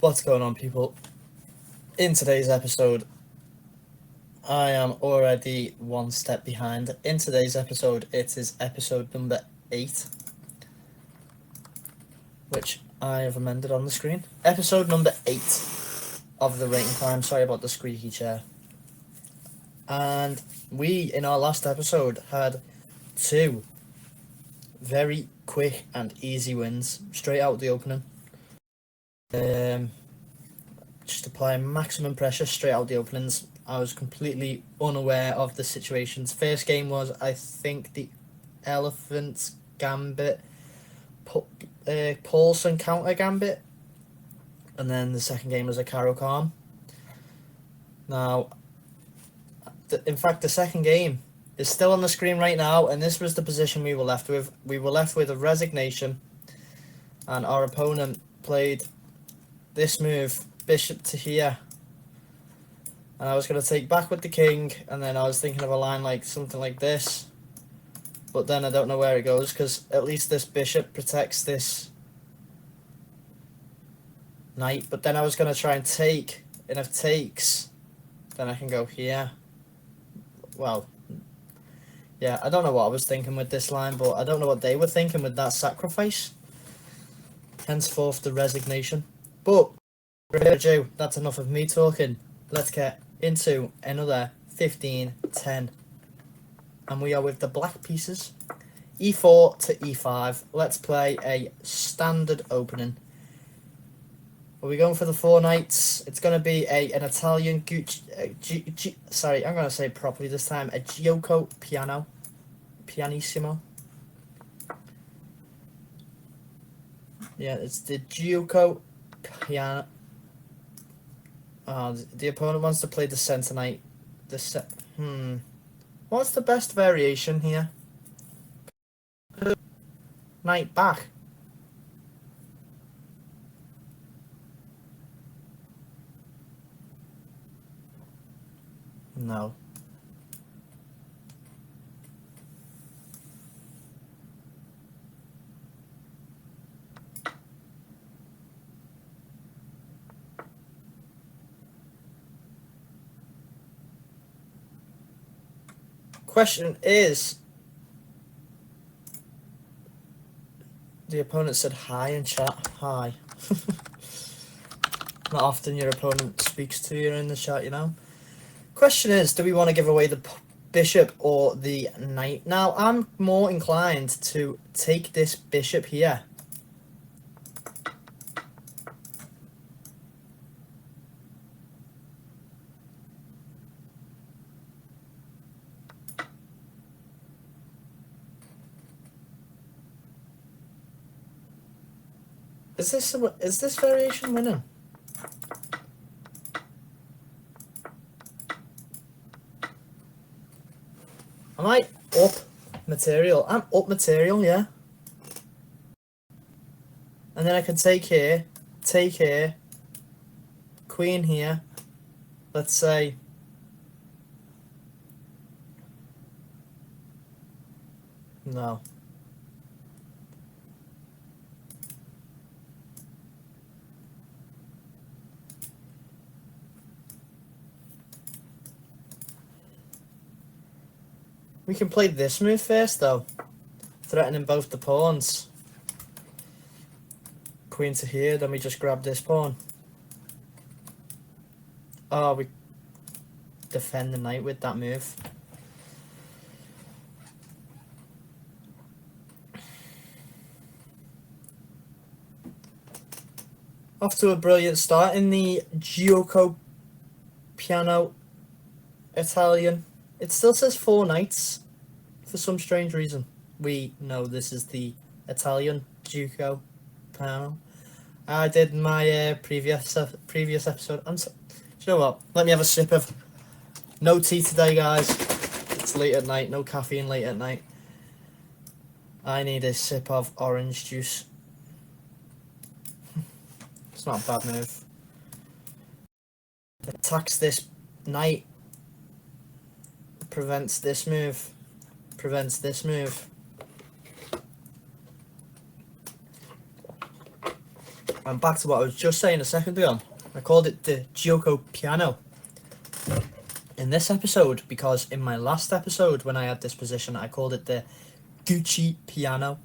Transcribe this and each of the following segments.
What's going on, people? In today's episode, I am already one step behind. In today's episode, it is episode number 8, which I have amended on the screen. Episode number 8 of the Rating Climb. Sorry about the squeaky chair. And we, in our last episode, had 2 very quick and easy wins straight out the opening. Just applying maximum pressure straight out the openings. I was completely unaware of the situations. First game was, I think, the Elephant's Gambit, Paulson counter Gambit, and then the second game was a Caro Calm. Now, in fact, the second game is still on the screen right now, and this was the position we were left with. We were left with a resignation, and our opponent played this move, bishop to here, and I was going to take back with the king, and then I was thinking of a line like something like this, but then I don't know where it goes, because at least this bishop protects this knight. But then I was going to try and take, and if takes, then I can go here. Well, yeah, I don't know what I was thinking with this line, but I don't know what they were thinking with that sacrifice. Henceforth, the resignation. But that's enough of me talking. Let's get into another 15-10. And we are with the black pieces. E4 to E5. Let's play a standard opening. Are we going for the 4 knights? It's going to be an Italian sorry, I'm going to say it properly this time. A Gioco Pianissimo. Yeah, it's the Gioco Piano. The opponent wants to play the centre knight. What's the best variation here? Knight back. No. Question is, the opponent said hi in chat. Hi. Not often your opponent speaks to you in the chat, you know. Question is, do we want to give away the bishop or the knight? Now, I'm more inclined to take this bishop here. Is this variation winning? Am I up material? I'm up material, yeah. And then I can take here, queen here. Let's say no. We can play this move first, though, threatening both the pawns. Queen to here, then we just grab this pawn. Oh, we defend the knight with that move. Off to a brilliant start in the Gioco Piano Italian. It still says 4 knights for some strange reason. We know this is the Italian Gioco Piano. I did my previous episode. Do you know what? Let me have a sip of no tea today, guys. It's late at night. No caffeine late at night. I need a sip of orange juice. It's not a bad move. Attacks this knight. Prevents this move. Prevents this move. And back to what I was just saying a second ago. I called it the Gioco piano in this episode because in my last episode when I had this position I called it the Gucci piano,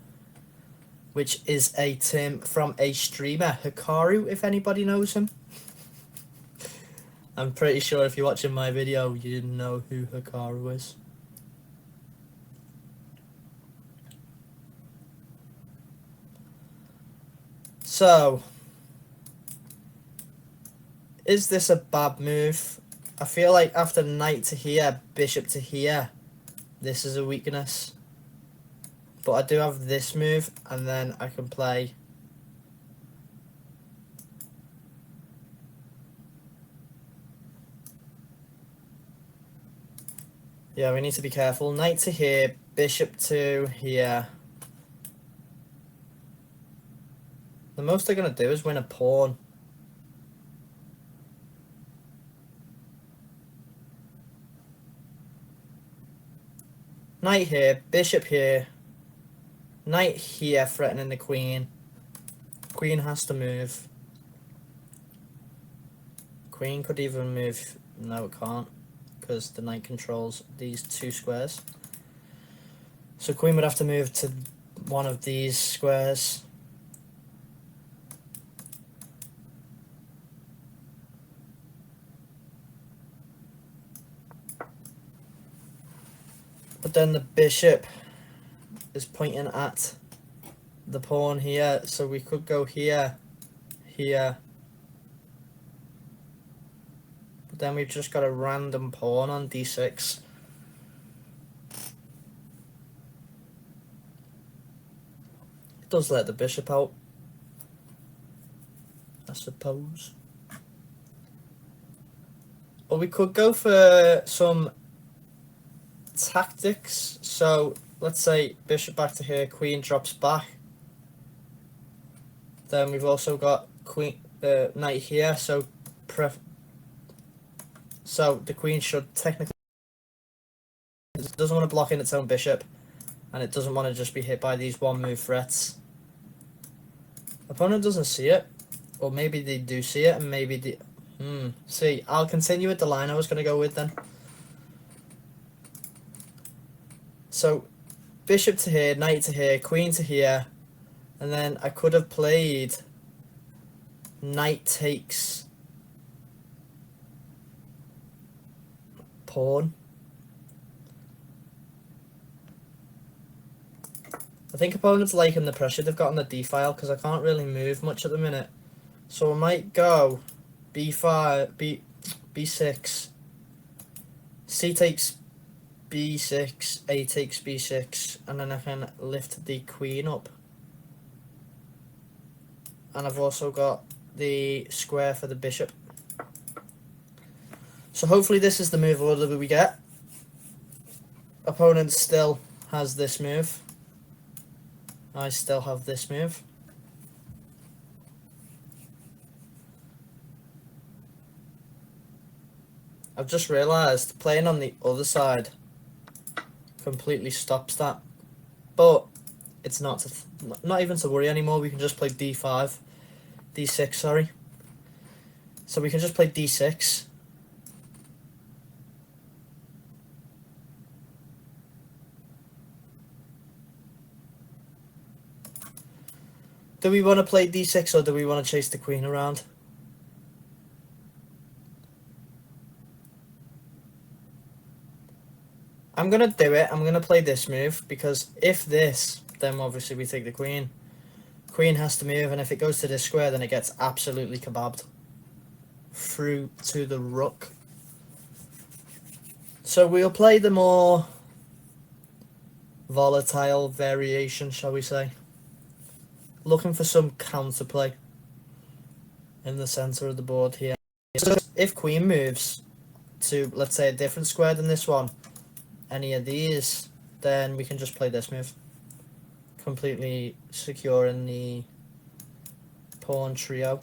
which is a term from a streamer, Hikaru, if anybody knows him. I'm pretty sure if you're watching my video you know who Hikaru is. So, is this a bad move? I feel like after knight to here, bishop to here, this is a weakness. But I do have this move, and then I can play yeah, we need to be careful. Knight to here, bishop to here. The most they're going to do is win a pawn. Knight here, bishop here. Knight here, threatening the queen. Queen has to move. Queen could even move. No, it can't, because the knight controls these two squares. So queen would have to move to one of these squares. But then the bishop is pointing at the pawn here, so we could go here, here. But then we've just got a random pawn on d6. It does let the bishop out, I suppose. Or we could go for some tactics. So let's say bishop back to here, queen drops back. Then we've also got queen, knight here. So the queen should technically, it doesn't want to block in its own bishop, and it doesn't want to just be hit by these one move threats. Opponent doesn't see it, or maybe they do see it, and maybe they see. I'll continue with the line I was going to go with then. So bishop to here, knight to here, queen to here, and then I could have played knight takes pawn. I think opponents liking the pressure they've got on the d-file because I can't really move much at the minute. So I might go b5, b6, c takes b6, a takes b6, and then I can lift the queen up. And I've also got the square for the bishop. So hopefully this is the move order we get. Opponent still has this move. I still have this move. I've just realised playing on the other side completely stops that. But it's not even to worry anymore. We can just play d5, d6, sorry. So we can just play d6. Do we want to play d6 or do we want to chase the queen around? I'm going to do it. I'm going to play this move because if this, then obviously we take the queen. Queen has to move, and if it goes to this square, then it gets absolutely kebabbed through to the rook. So we'll play the more volatile variation, shall we say. Looking for some counterplay in the centre of the board here. So if queen moves to, let's say, a different square than this one, any of these, then we can just play this move. Completely secure in the pawn trio.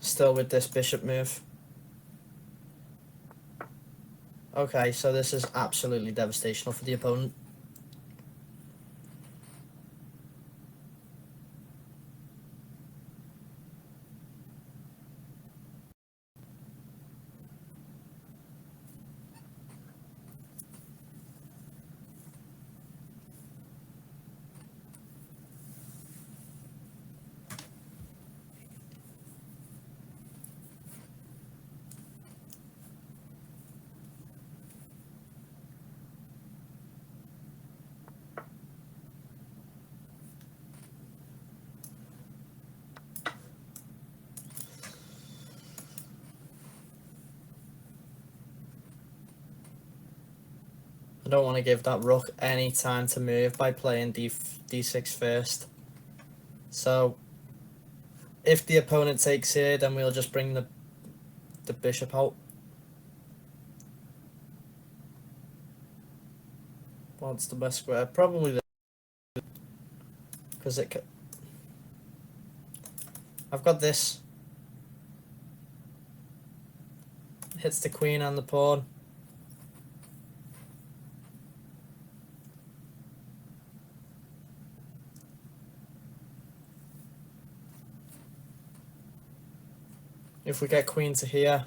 Still with this bishop move. Okay, so this is absolutely devastational for the opponent. I don't want to give that rook any time to move by playing d6 first. So if the opponent takes here, then we'll just bring the bishop out. What's the best square? Probably this, because I've got this. Hits the queen and the pawn. If we get queen to here,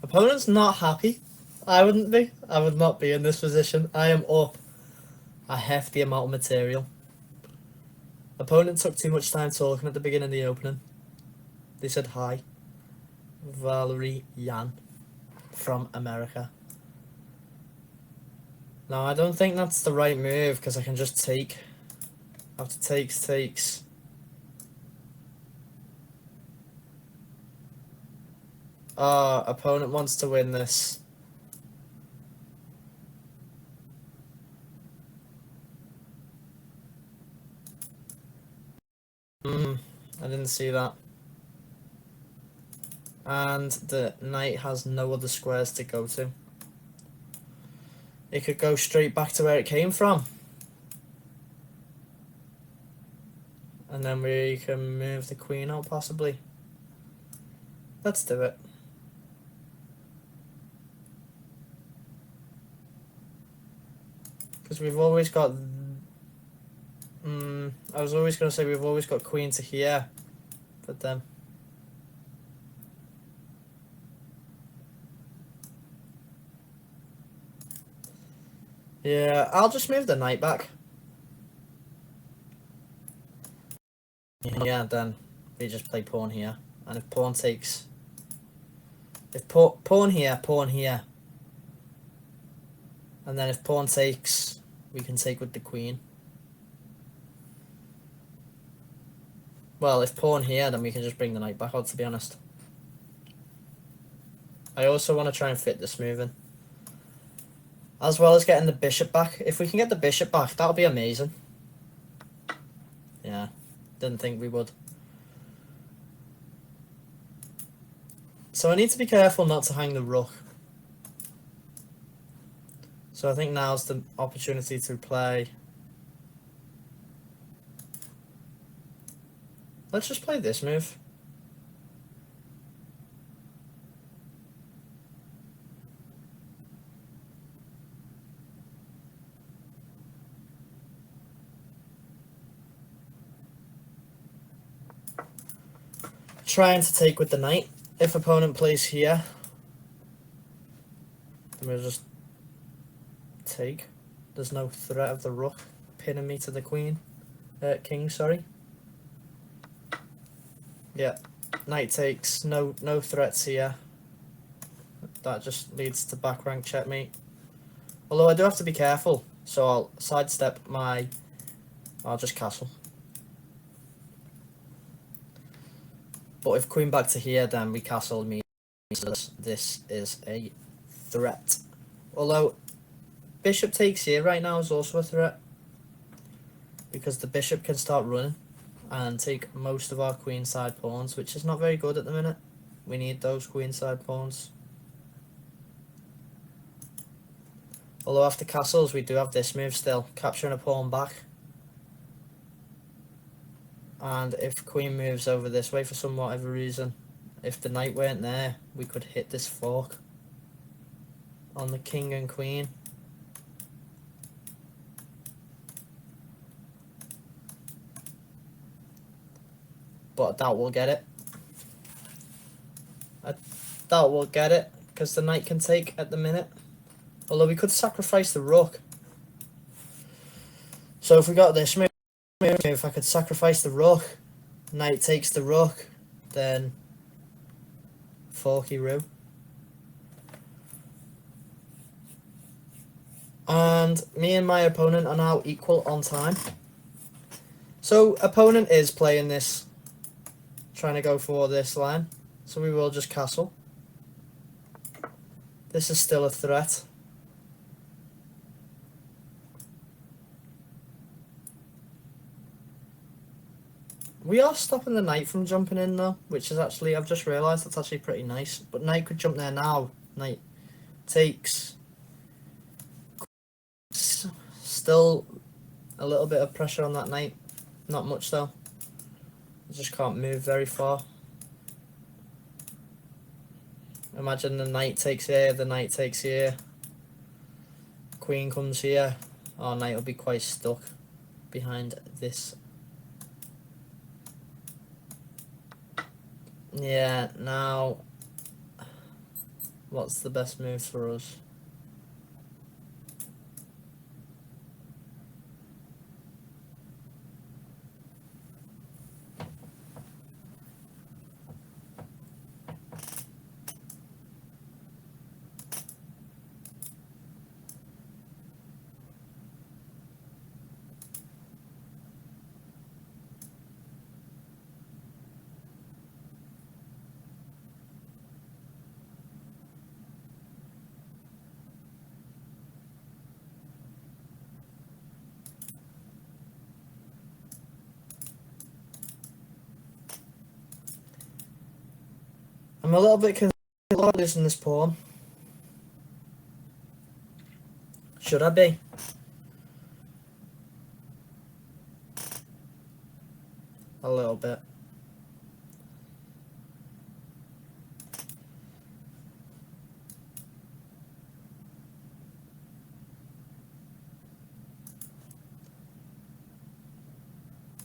opponent's not happy. I wouldn't be. I would not be in this position. I am up a hefty amount of material. Opponent took too much time talking at the beginning of the opening. They said hi. Valerie Yan from America. No, I don't think that's the right move because I can just take. After takes. Opponent wants to win this. I didn't see that. And the knight has no other squares to go to. It could go straight back to where it came from. And then we can move the queen out possibly. Let's do it. Because we've always got... I was always going to say we've always got queen to here. But then... Yeah, I'll just move the knight back. Yeah, then we just play pawn here. And if pawn takes... If pawn here, pawn here. And then if pawn takes, we can take with the queen. Well, if pawn here, then we can just bring the knight back out, to be honest. I also want to try and fit this move in. As well as getting the bishop back. If we can get the bishop back, that'll be amazing. Yeah, didn't think we would. So I need to be careful not to hang the rook. So I think now's the opportunity to play. Let's just play this move. Trying to take with the knight. If opponent plays here, then we'll just take. There's no threat of the rook pinning me to the queen. King, sorry. Yeah, knight takes. No threats here. That just leads to back rank checkmate. Although I do have to be careful, so I'll sidestep my... I'll just castle. But if queen back to here, then we castle me. So this is a threat. Although bishop takes here right now is also a threat, because the bishop can start running and take most of our queenside pawns, which is not very good at the minute. We need those queenside pawns. Although after castles we do have this move still, capturing a pawn back. And if queen moves over this way for some whatever reason, if the knight weren't there, we could hit this fork on the king and queen. But I doubt we'll get it. I doubt we'll get it, because the knight can take at the minute. Although we could sacrifice the rook. So if we got this move, if I could sacrifice the rook, knight takes the rook, then forky-roo. And me and my opponent are now equal on time. So opponent is playing this, trying to go for this line. So we will just castle. This is still a threat. We are stopping the knight from jumping in though, which is actually, I've just realised that's actually pretty nice. But knight could jump there now. Knight takes. Still a little bit of pressure on that knight. Not much though. I just can't move very far. Imagine the knight takes here, the knight takes here. Queen comes here. Our knight will be quite stuck behind this. Yeah, now what's the best move for us? I'm a little bit concerned about losing this pawn. Should I be? A little bit.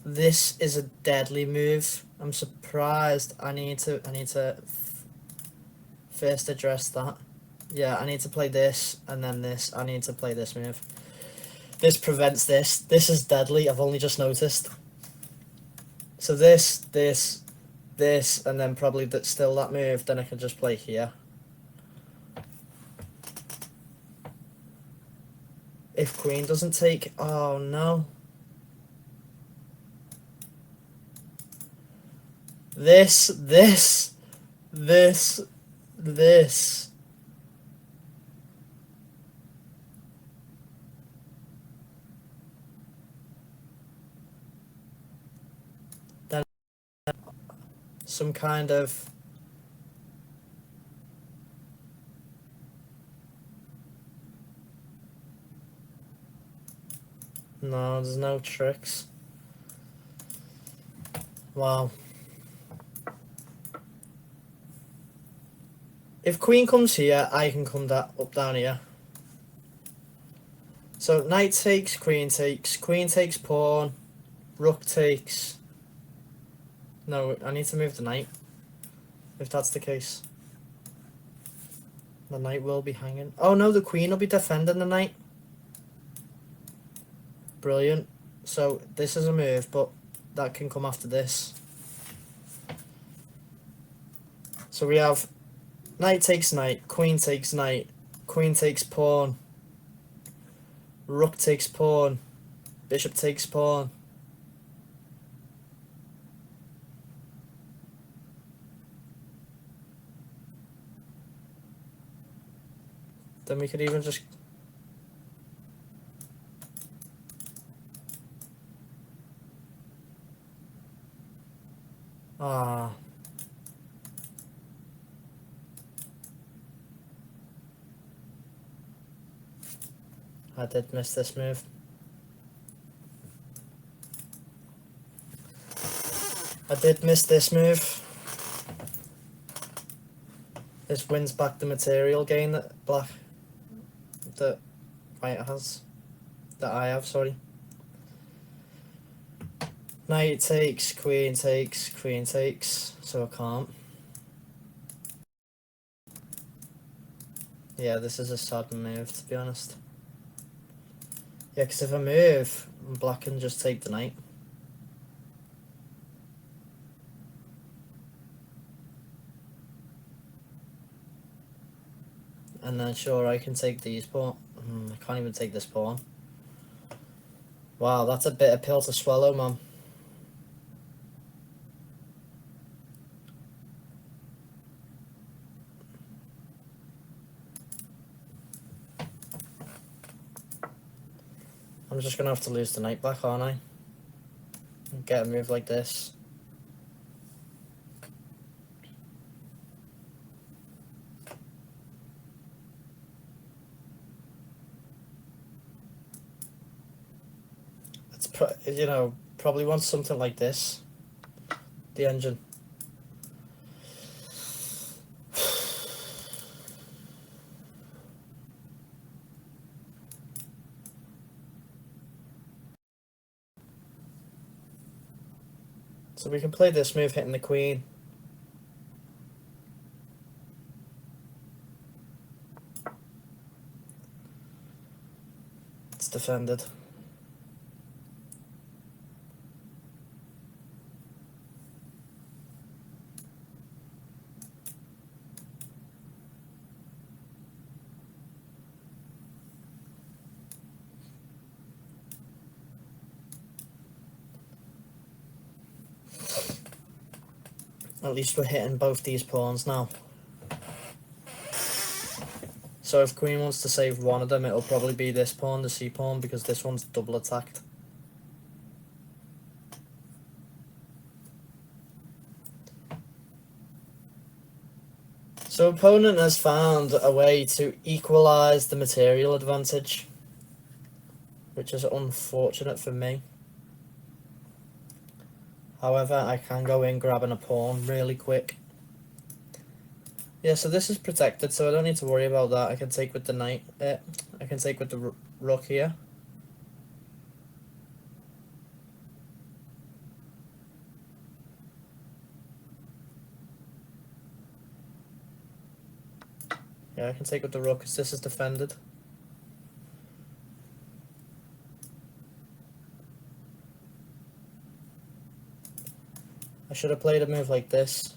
This is a deadly move. I'm surprised. I need to first address that. Yeah, I need to play this and then this. I need to play this move. This prevents this. This is deadly. I've only just noticed. So this, and then probably still that move. Then I can just play here. If queen doesn't take... Oh, no. This. Then some kind of... No, there's no tricks. Wow. If queen comes here, I can come up down here. So knight takes, queen takes pawn, rook takes. No, I need to move the knight. If that's the case. The knight will be hanging. Oh no, the queen will be defending the knight. Brilliant. So this is a move, but that can come after this. So we have knight takes knight, queen takes pawn, rook takes pawn, bishop takes pawn. Then we could even just... Ah. I did miss this move. I did miss this move. This wins back the material gain that that white has. That I have, sorry. Knight takes, queen takes, so I can't. Yeah, this is a sudden move, to be honest. Yeah, because if I move, black can just take the knight. And then sure, I can take these pawn. I can't even take this pawn. Wow, that's a bitter pill to swallow, man. I'm just gonna have to lose the knight back, aren't I? And get a move like this. It's you know, probably wants something like this. The engine. So we can play this move hitting the queen. It's defended. At least we're hitting both these pawns now. So if queen wants to save one of them, it'll probably be this pawn, the c pawn, because this one's double attacked. So opponent has found a way to equalise the material advantage, which is unfortunate for me. However, I can go in grabbing a pawn really quick. Yeah, so this is protected, so I don't need to worry about that. I can take with the knight. I can take with the rook here. Yeah, I can take with the rook because this is defended. I should have played a move like this.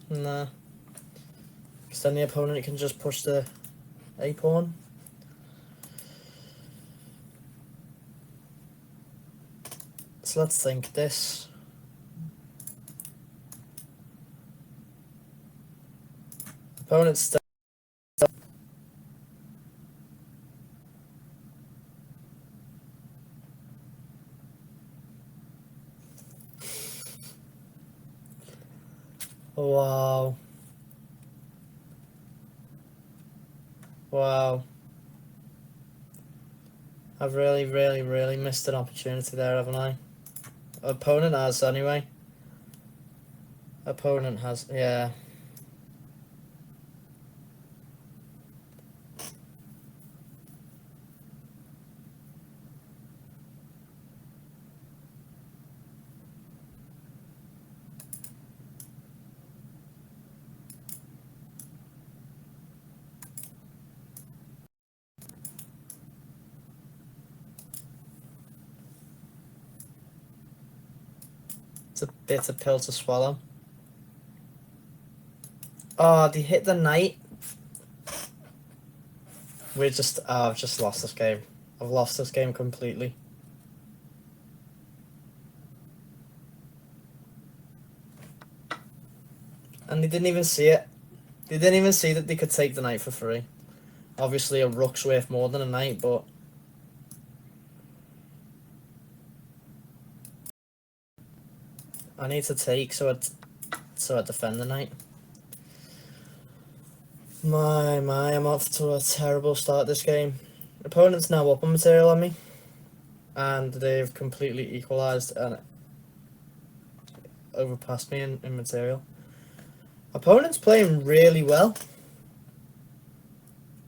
Nah. Because then the opponent can just push the a pawn. So let's think this. Opponent's still. Wow. Wow. I've really missed an opportunity there, haven't I? Opponent has, anyway. Opponent has, yeah. It's a bitter pill to swallow. Oh, they hit the knight. I've just lost this game. I've lost this game completely. And they didn't even see it. They didn't even see that they could take the knight for free. Obviously a rook's worth more than a knight, but I need to take so I defend the knight. I'm off to a terrible start this game. Opponent's now up on material on me, and they've completely equalised and overpassed me in material. Opponent's playing really well.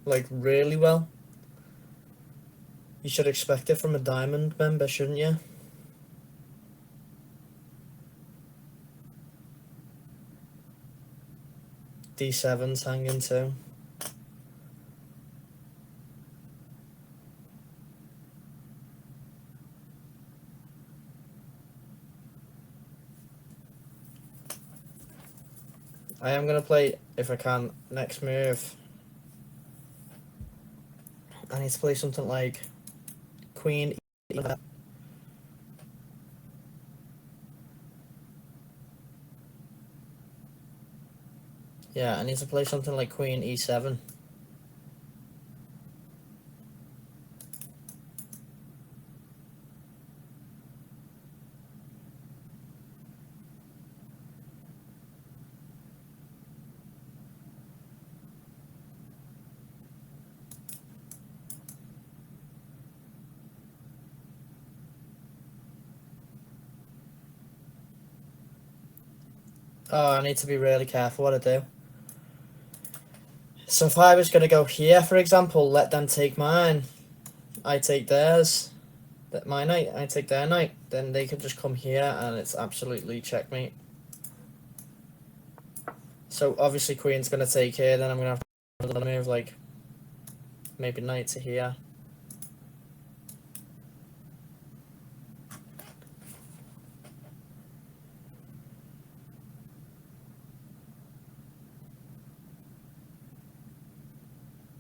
Like, really well. You should expect it from a diamond member, shouldn't you? D7's hanging too. I am going to play, if I can, next move. I need to play something like Queen E11. Yeah, I need to play something like Queen E7. Oh, I need to be really careful what I do. So if I was going to go here, for example, let them take mine, I take theirs, my knight, I take their knight, then they could just come here and it's absolutely checkmate. So obviously Queen's going to take here, then I'm going to have to move like maybe knight to here.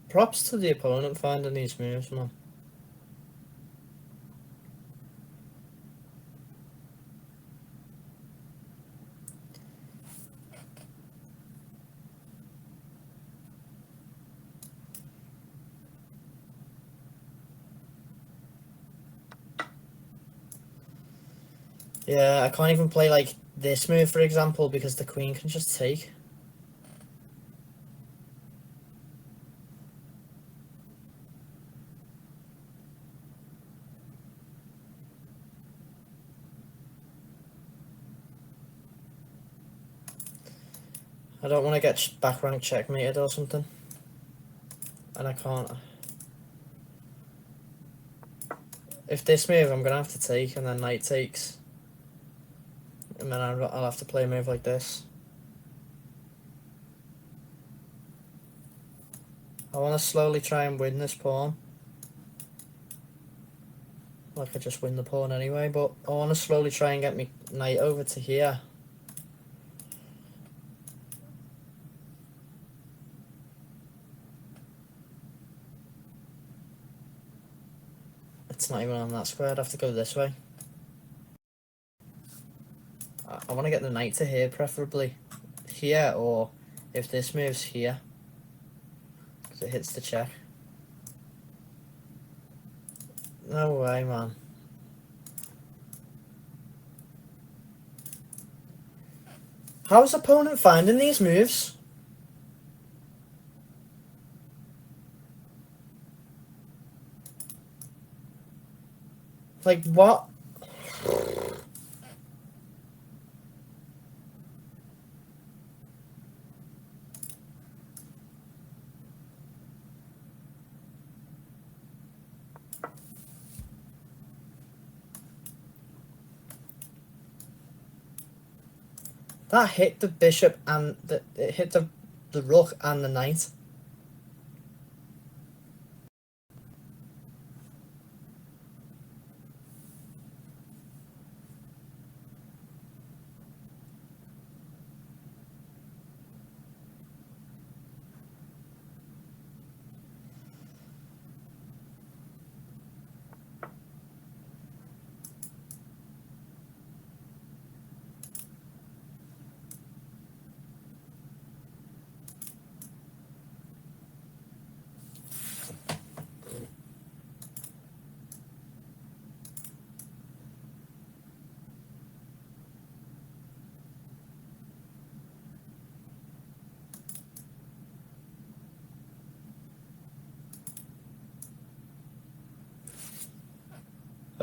Props to the opponent finding these moves, man. Yeah, I can't even play like this move, for example, because the Queen can just take. I don't want to get back rank checkmated or something. And I can't. If this move, I'm going to have to take, and then knight takes. And then I'll have to play a move like this. I want to slowly try and win this pawn. Like I just win the pawn anyway, but I want to slowly try and get me knight over to here. It's not even on that square, I'd have to go this way. I want to get the knight to here, preferably. Here, or if this moves here. Because it hits the check. No way, man. How's opponent finding these moves? Like, what? That hit the bishop and it hit the rook and the knight.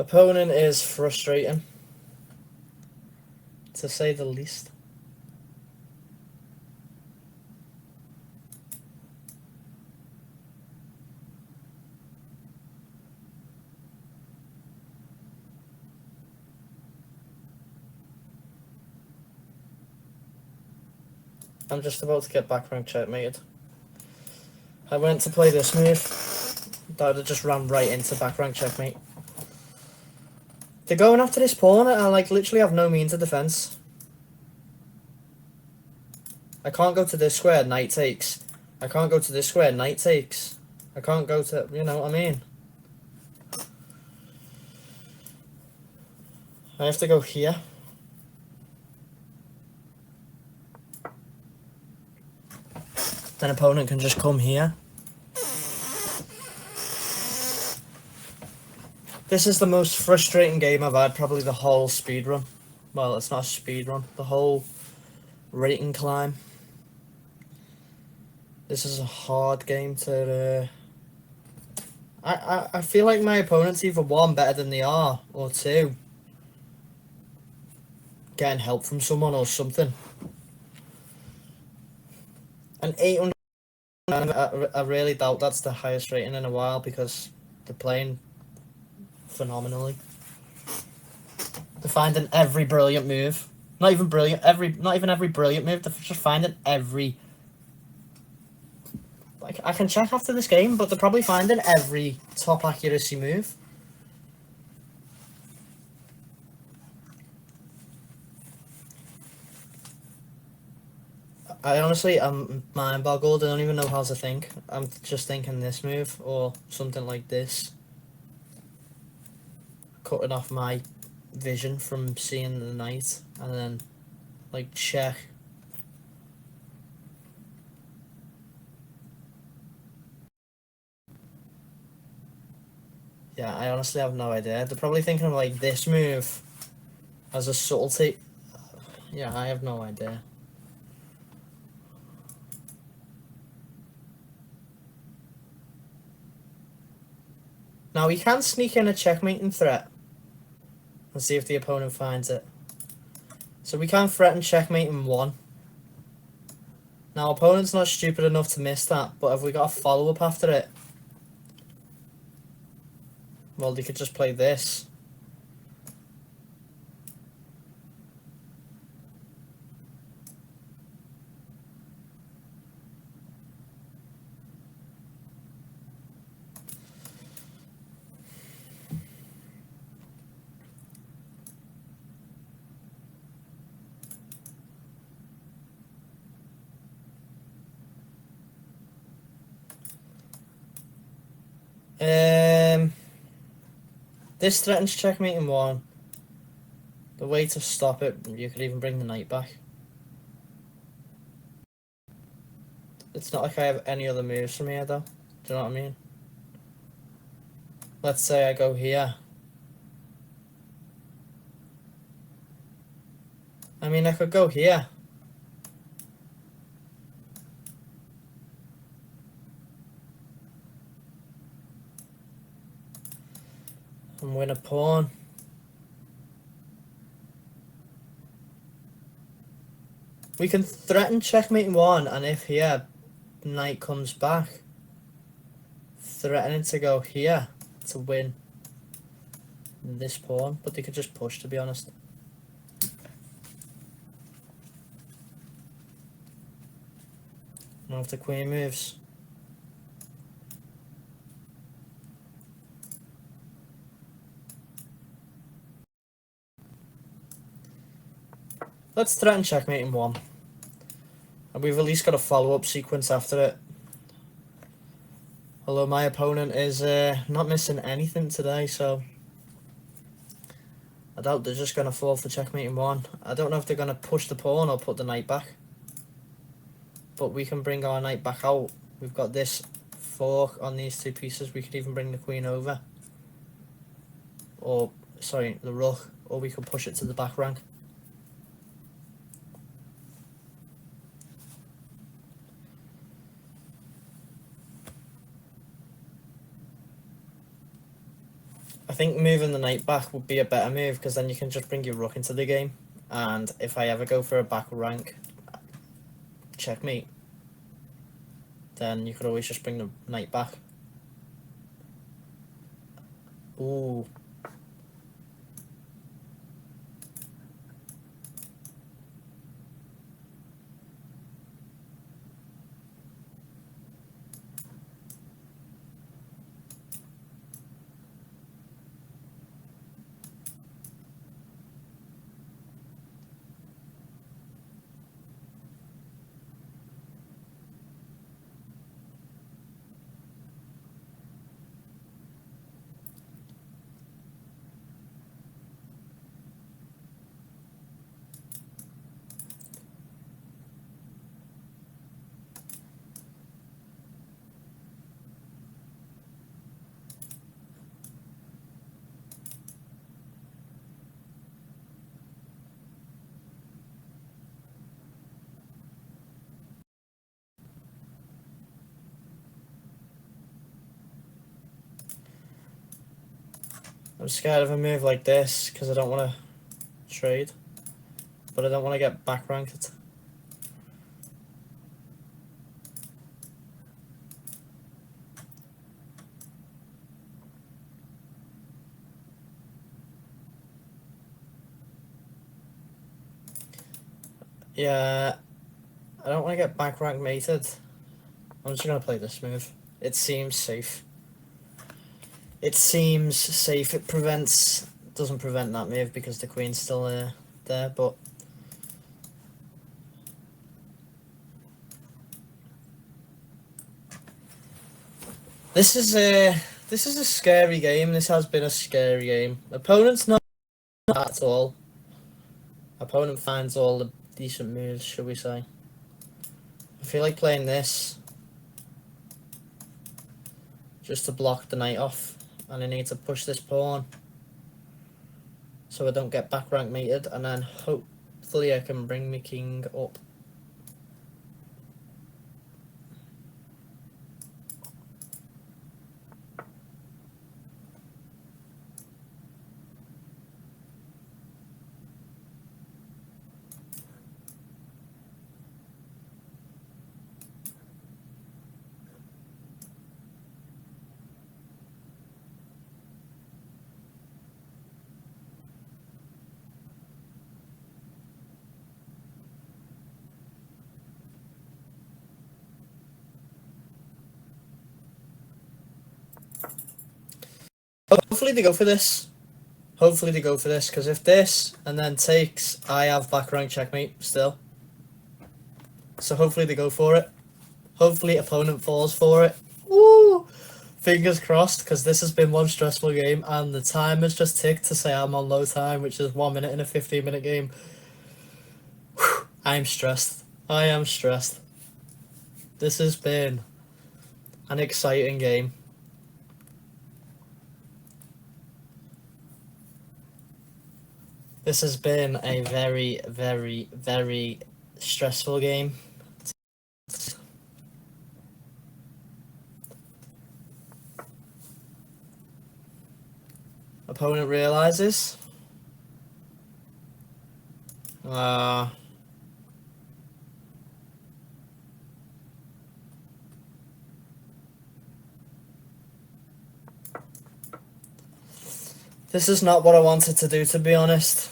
Opponent is frustrating, to say the least. I'm just about to get back rank checkmated. I went to play this move. That would just ran right into back rank checkmate. They're going after this pawn and I like literally have no means of defense. I can't go to this square, knight takes. I can't go to this square, knight takes. I can't go to, you know what I mean? I have to go here. Then opponent can just come here. This is the most frustrating game I've had probably the whole speed run. Well, it's not a speed run. The whole rating climb. This is a hard game to... I feel like my opponent's either one, better than they are, or two, getting help from someone or something. An 800, I really doubt that's the highest rating in a while because they're playing phenomenally. They're finding every brilliant move. Not even brilliant, not even every brilliant move, they're just finding every... Like, I can check after this game, but they're probably finding every top accuracy move. I honestly, I'm mind boggled. I don't even know how to think. I'm just thinking this move or something like this. Cutting off my vision from seeing the knight and then like check. Yeah, I honestly have no idea. They're probably thinking of like this move as a subtlety. Yeah, I have no idea. Now we can sneak in a checkmating threat and see if the opponent finds it. So we can threaten checkmate in one. Now opponent's not stupid enough to miss that, but have we got a follow-up after it? Well, they could just play this. This threatens checkmate in one. The way to stop it, you could even bring the knight back. It's not like I have any other moves from here though. Do you know what I mean? Let's say I go here. I mean, I could go here. And win a pawn. We can threaten checkmate in one, and if here, knight comes back, threatening to go here to win this pawn, but they could just push, to be honest. Now if the queen moves. Let's threaten checkmate in one. And we've at least got a follow-up sequence after it. Although my opponent is not missing anything today, so I doubt they're just going to fall for checkmate in one. I don't know if they're going to push the pawn or put the knight back. But we can bring our knight back out. We've got this fork on these two pieces. We could even bring the queen over. Or, sorry, the rook. Or we could push it to the back rank. I think moving the knight back would be a better move, because then you can just bring your rook into the game. And if I ever go for a back rank checkmate, then you could always just bring the knight back. Ooh. I'm scared of a move like this because I don't want to trade, but I don't want to get back ranked. Yeah, I don't want to get back rank mated. I'm just going to play this move. It seems safe. It seems safe. It doesn't prevent that move because the queen's still there, but this is a scary game. This has been a scary game. Opponent's not at all. Opponent finds all the decent moves, should we say. I feel like playing this just to block the knight off, and I need to push this pawn so I don't get back rank mated, and then hopefully I can bring my king up. Hopefully they go for this. Hopefully they go for this, because if this and then takes, I have back rank checkmate still. So hopefully they go for it. Hopefully opponent falls for it. Woo! Fingers crossed, because this has been one stressful game, and the time has just ticked to say I'm on low time, which is 1 minute in a 15-minute game. Whew, I'm stressed. I am stressed. This has been an exciting game. This has been a very, very, very stressful game. Opponent realizes. This is not what I wanted to do, to be honest.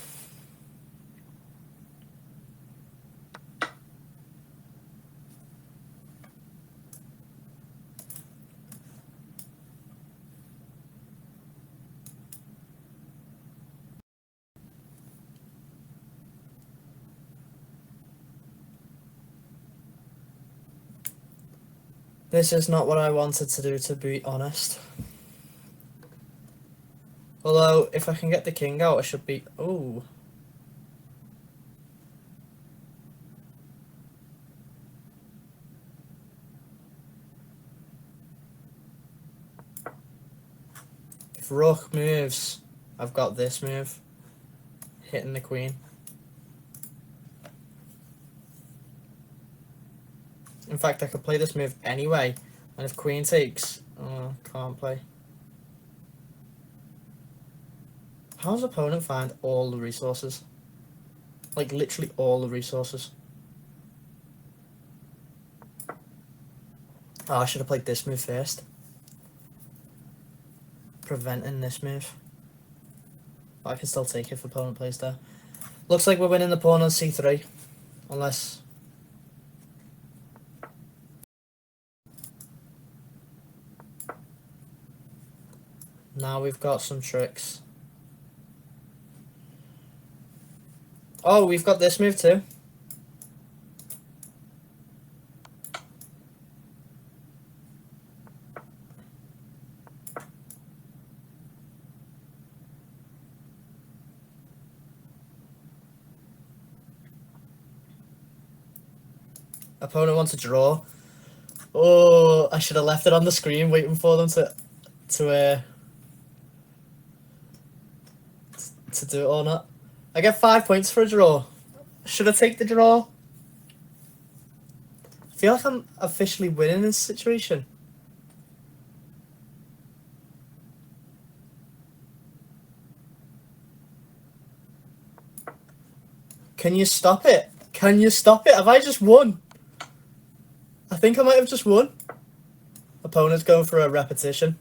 This is not what I wanted to do, to be honest. Although, if I can get the king out, I should be... Ooh. If rook moves, I've got this move. Hitting the queen. In fact, I could play this move anyway. And if queen takes... Oh, can't play. How does opponent find all the resources? Like, literally all the resources. Oh, I should have played this move first. Preventing this move. But I can still take it if opponent plays there. Looks like we're winning the pawn on c3. Unless... Now we've got some tricks. Oh, we've got this move too. Opponent wants a draw. Oh, I should have left it on the screen waiting for them to do it or not. I get 5 points for a draw. Should I take the draw? I feel like I'm officially winning this situation. Can you stop it? Can you stop it? Have I just won? I think I might have just won. Opponent's going for a repetition.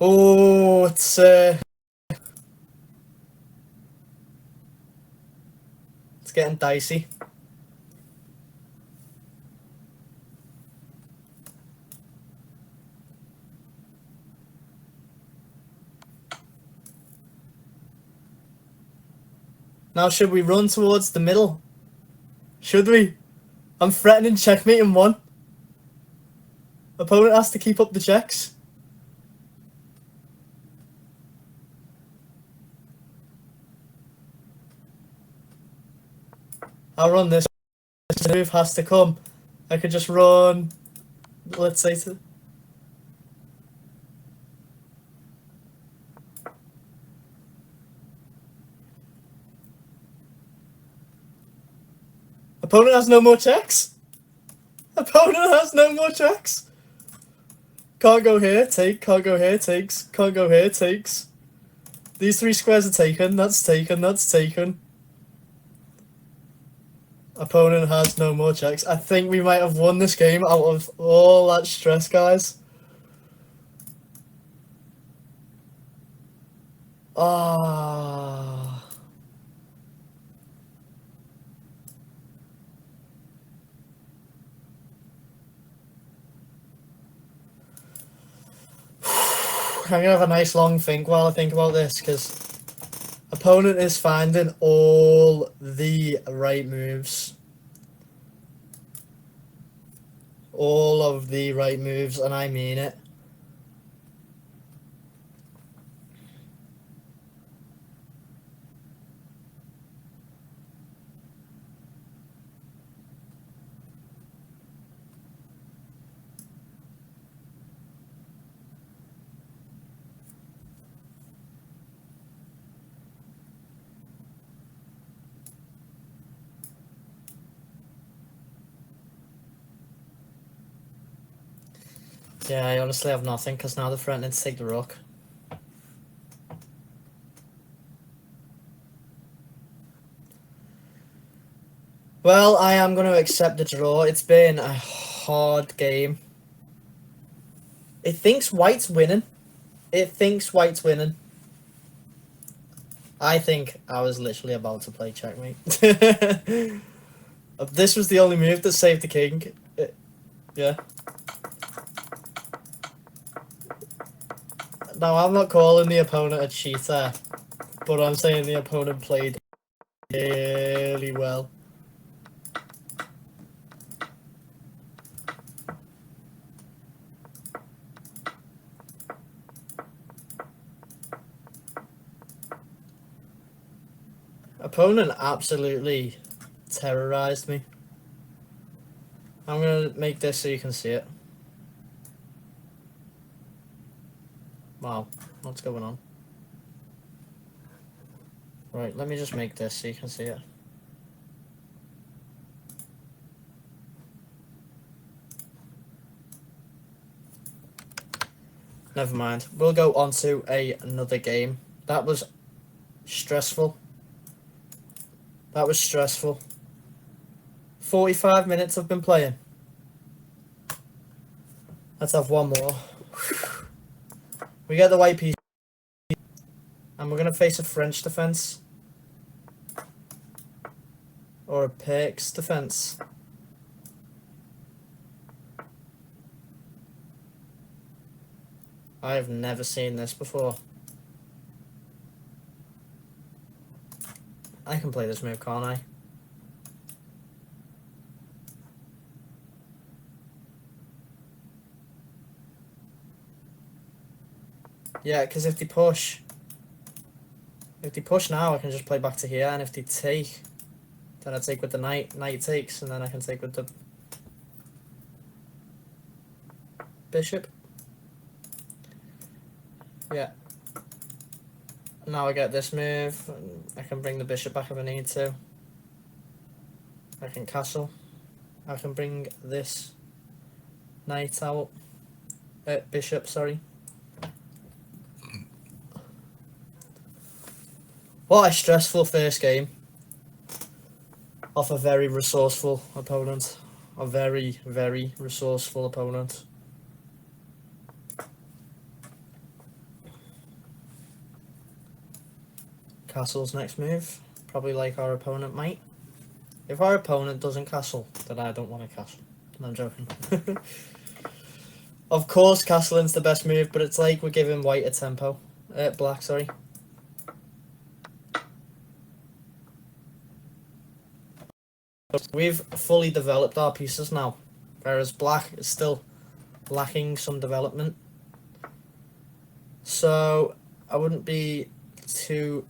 Oh, it's getting dicey. Now should we run towards the middle? Should we? I'm threatening checkmate in one. Opponent has to keep up the checks. I'll run this. This move has to come. I could just run, let's say to... Opponent has no more checks. Opponent has no more checks. Can't go here, take, can't go here, takes, can't go here, takes. These 3 squares are taken, that's taken, that's taken. Opponent has no more checks. I think we might have won this game out of all that stress, guys. Ah. I'm gonna have a nice long think while I think about this, because opponent is finding all the right moves. All of the right moves, and I mean it. Yeah, I honestly have nothing, because now they're threatening to take the rook. Well, I am going to accept the draw. It's been a hard game. It thinks white's winning. It thinks white's winning. I think I was literally about to play checkmate. This was the only move that saved the king. Yeah. Now, I'm not calling the opponent a cheater, but I'm saying the opponent played really well. Opponent absolutely terrorized me. I'm going to make this so you can see it. Wow, what's going on? Right, let me just make this so you can see it. Never mind. We'll go on to another game. That was stressful. That was stressful. 45 minutes I've been playing. Let's have one more. We get the white piece. And we're going to face a French defence. Or a Pircs defence. I have never seen this before. I can play this move, can't I? Yeah, because if they push now, I can just play back to here, and if they take, then I take with the knight takes, and then I can take with the bishop. Yeah. Now I get this move, and I can bring the bishop back if I need to. I can castle. I can bring this knight out. Bishop, sorry. What a stressful first game. Off a very resourceful opponent. A very, very resourceful opponent. Castle's next move. Probably like our opponent might. If our opponent doesn't castle, then I don't want to castle. No, I'm joking. Of course, castling's the best move, but it's like we're giving white a tempo. Black, sorry. We've fully developed our pieces now, whereas black is still lacking some development. So I wouldn't be too...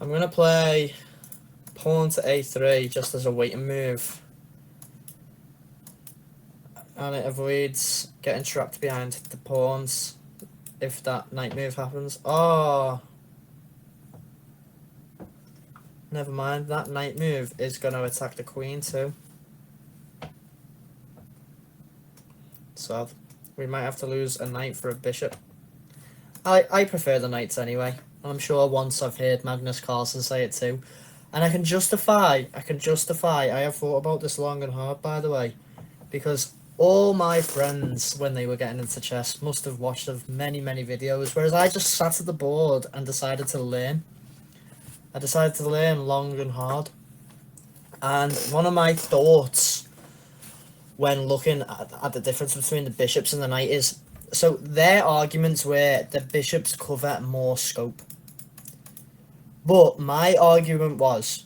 I'm going to play pawn to a3 just as a waiting move. And it avoids getting trapped behind the pawns if that knight move happens. Oh! Never mind, that knight move is going to attack the queen too. So we might have to lose a knight for a bishop. I prefer the knights anyway. I'm sure once I've heard Magnus Carlsen say it too. And I have thought about this long and hard, by the way. Because all my friends, when they were getting into chess, must have watched many, many videos. Whereas I just sat at the board and decided to learn. I decided to learn long and hard. And one of my thoughts when looking at the difference between the bishops and the knight is... So their arguments were the bishops cover more scope. But my argument was,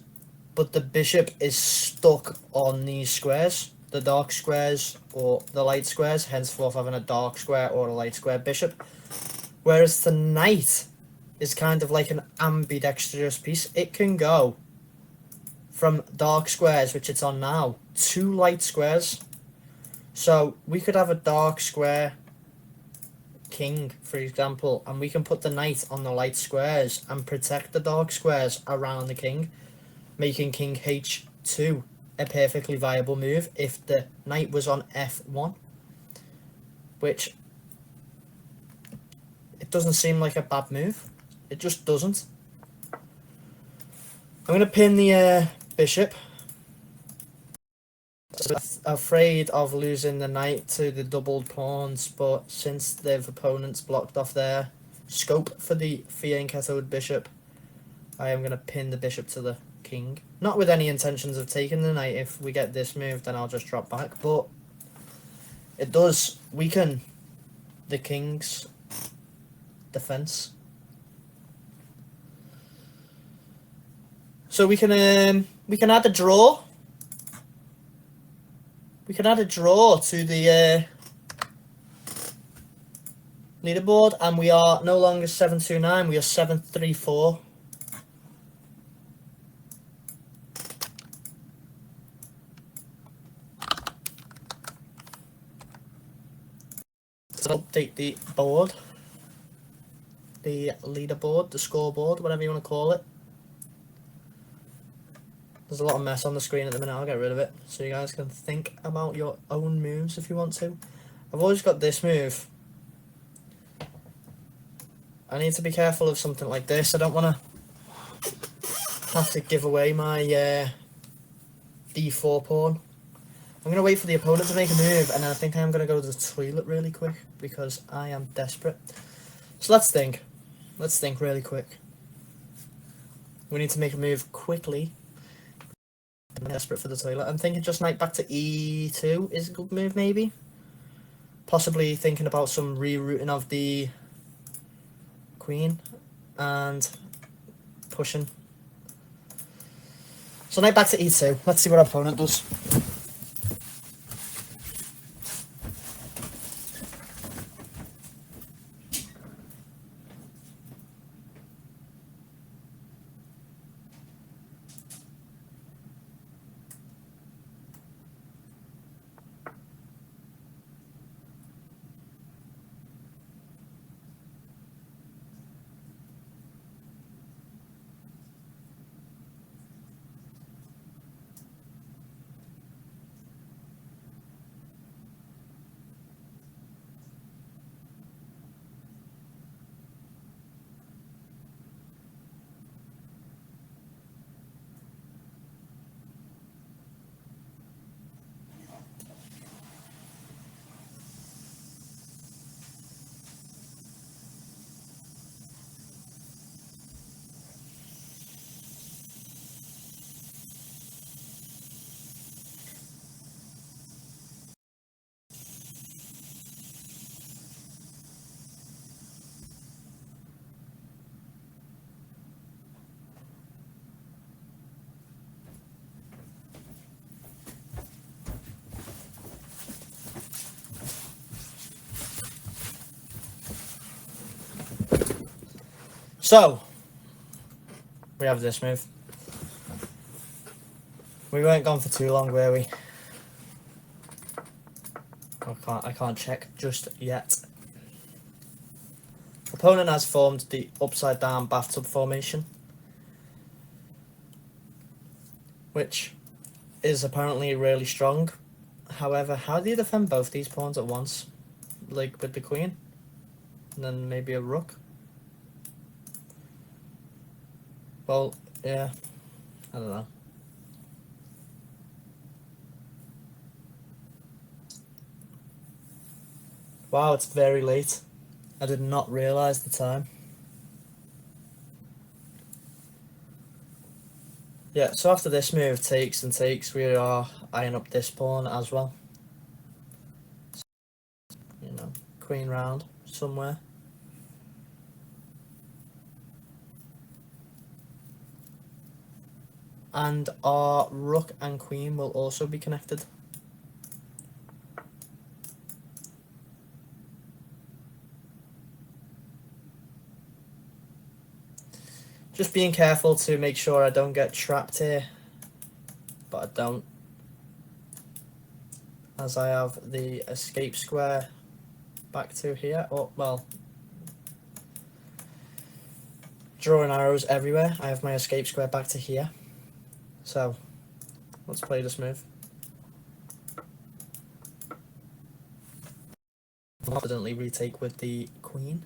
but the bishop is stuck on these squares, the dark squares or the light squares, henceforth having a dark square or a light square bishop. Whereas the knight is kind of like an ambidextrous piece. It can go from dark squares, which it's on now, to light squares. So we could have a dark square king, for example, and we can put the knight on the light squares and protect the dark squares around the king, making king h2 a perfectly viable move if the knight was on f1, which it doesn't seem like a bad move. It just doesn't. I'm going to pin the bishop. Afraid of losing the knight to the doubled pawns, but since their opponents blocked off their scope for the fianchettoed bishop, I am going to pin the bishop to the king. Not with any intentions of taking the knight. If we get this move, then I'll just drop back, but it does weaken the king's defense. So we can add a draw. We can add a draw to the leaderboard, and we are no longer 729, we are 734. Let's update the board, the leaderboard, the scoreboard, whatever you want to call it. There's a lot of mess on the screen at the minute. I'll get rid of it so you guys can think about your own moves if you want to. I've always got this move. I need to be careful of something like this. I don't want to have to give away my d4 pawn. I'm going to wait for the opponent to make a move, and then I think I'm going to go to the toilet really quick because I am desperate. So let's think. Let's think really quick. We need to make a move quickly. I'm desperate for the toilet. I'm thinking just knight back to e2 is a good move, maybe. Possibly thinking about some rerouting of the queen and pushing. So knight back to e2. Let's see what our opponent does. So, we have this move. We weren't gone for too long, were we? I can't check just yet. Opponent has formed the upside down bathtub formation, which is apparently really strong. However, how do you defend both these pawns at once? Like with the queen? And then maybe a rook? Well, yeah, I don't know. Wow, it's very late. I did not realise the time. Yeah, so after this move, takes and takes, we are eyeing up this pawn as well. You know, queen round somewhere. And our rook and queen will also be connected. Just being careful to make sure I don't get trapped here. But I don't. As I have the escape square back to here. Oh, well, drawing arrows everywhere. I have my escape square back to here. So, let's play this move. Confidently retake with the queen.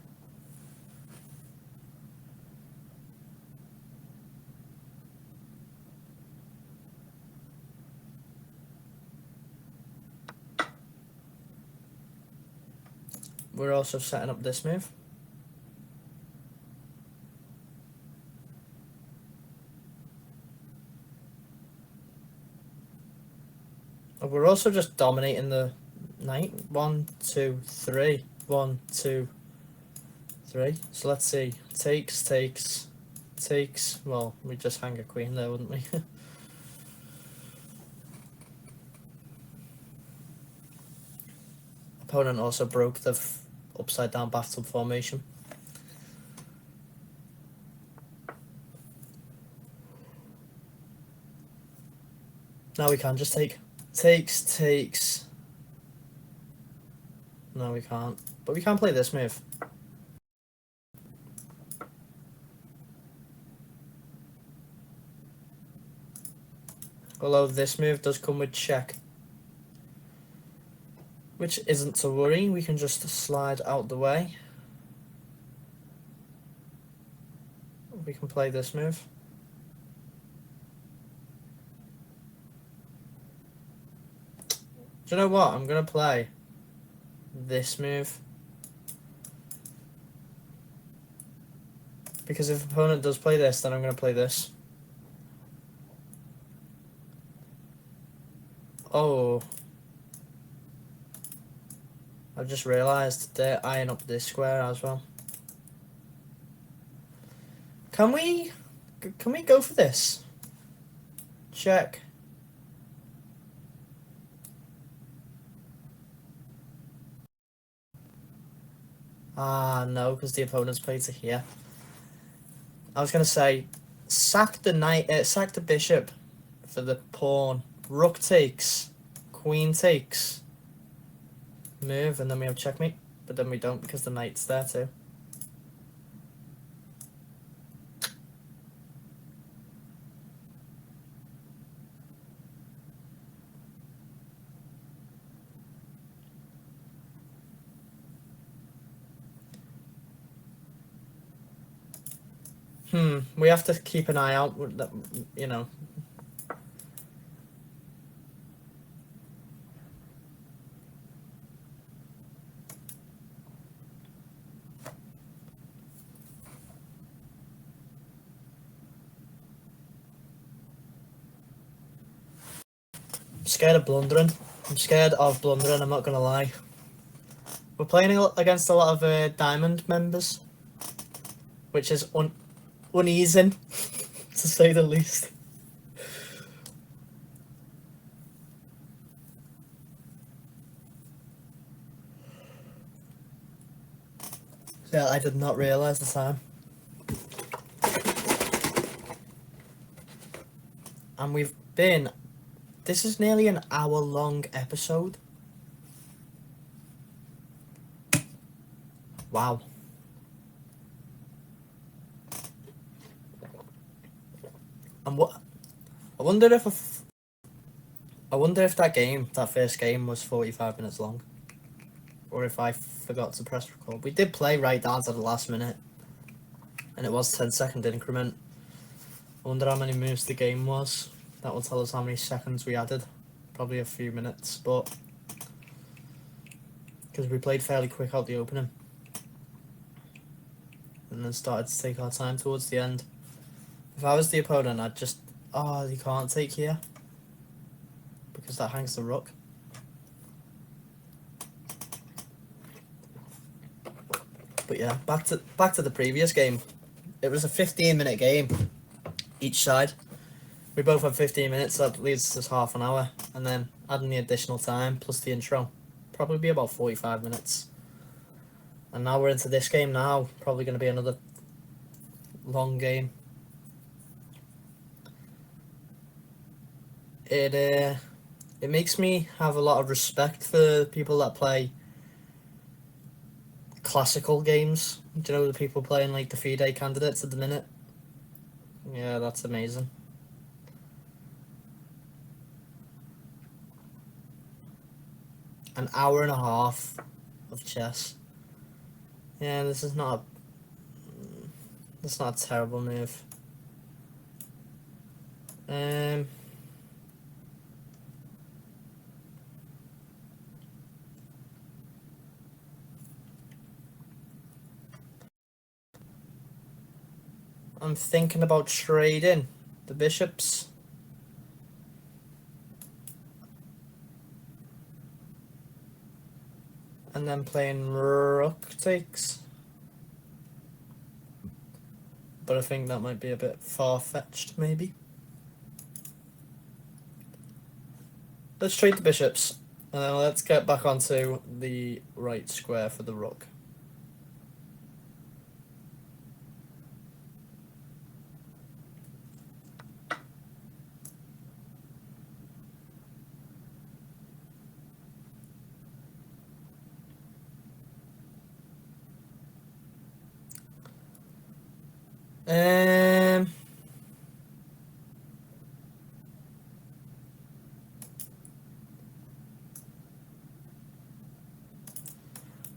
We're also setting up this move. We're also just dominating the knight. 1, 2, 3. 1, 2, 3. So let's see. Takes, takes. takes. Well, we'd just hang a queen there, wouldn't we? Opponent also broke the upside down bathtub formation. Now we can just take. Takes. No, we can't. But we can play this move. Although this move does come with check. Which isn't to worry, we can just slide out the way. We can play this move. Do you know what? I'm going to play this move. Because if opponent does play this, then I'm going to play this. Oh. I've just realised they're eyeing up this square as well. Can we go for this? Check. Ah, no, because the opponent's played to here. I was going to say, sack the knight, sack the bishop for the pawn. Rook takes. Queen takes. Move, and then we have checkmate. But then we don't because the knight's there too. We have to keep an eye out, you know. I'm scared of blundering. I'm not gonna lie. We're playing against a lot of diamond members, which is uneasing, to say the least. Yeah, I did not realise the time. And we've been... This is nearly an hour-long episode. Wow. And what... I wonder if that first game was 45 minutes long. Or if I forgot to press record. We did play right down to the last minute. And it was 10-second increment. I wonder how many moves the game was. That will tell us how many seconds we added. Probably a few minutes, but... Because we played fairly quick out the opening. And then started to take our time towards the end. If I was the opponent, I'd just... Oh, you can't take here. Because that hangs the rook. But yeah, back to the previous game. It was a 15-minute game, each side. We both had 15 minutes, that leaves us half an hour. And then adding the additional time, plus the intro, probably be about 45 minutes. And now we're into this game now, probably going to be another long game. It makes me have a lot of respect for people that play classical games. Do you know the people playing like the FIDE candidates at the minute? Yeah, that's amazing. An hour and a half of chess. Yeah, this is not a terrible move. I'm thinking about trading the bishops. And then playing rook takes. but I think that might be a bit far-fetched, maybe. Let's trade the bishops, and then let's get back onto the right square for the rook.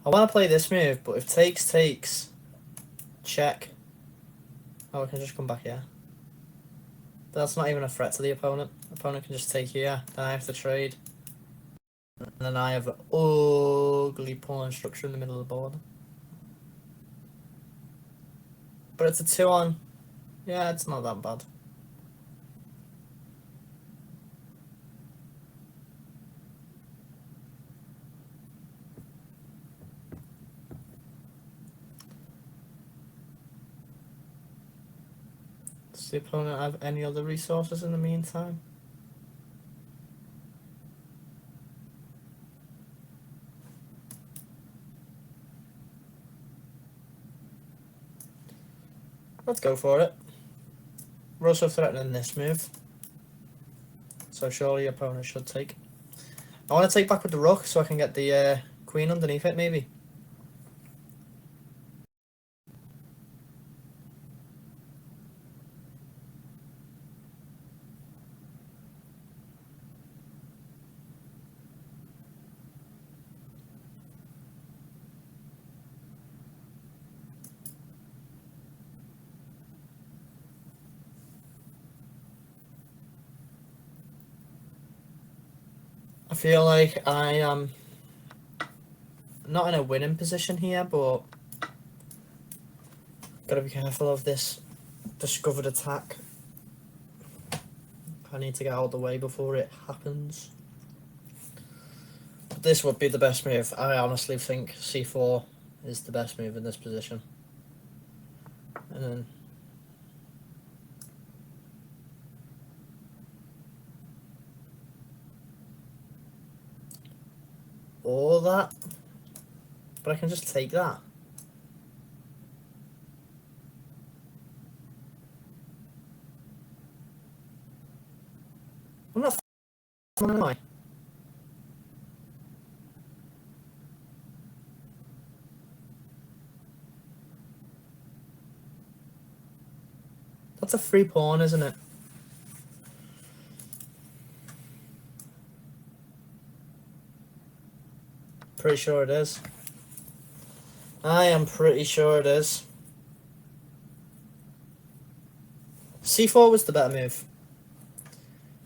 I want to play this move, but if takes, check. Oh, I can just come back here. That's not even a threat to the opponent. The opponent can just take here, then I have to trade. And then I have an ugly pawn structure in the middle of the board. But it's a 2-on. Yeah, it's not that bad. Does the opponent have any other resources in the meantime? Let's go for it. We're also threatening this move, so surely your opponent should take. I want to take back with the rook so I can get the queen underneath it, maybe. I feel like I am not in a winning position here, but gotta be careful of this discovered attack. I need to get out of the way before it happens. But this would be the best move. I honestly think c4 is the best move in this position. And then all that. But I can just take that. I'm not am I? That's a free pawn, isn't it? Pretty sure it is. I am pretty sure it is. c4 was the better move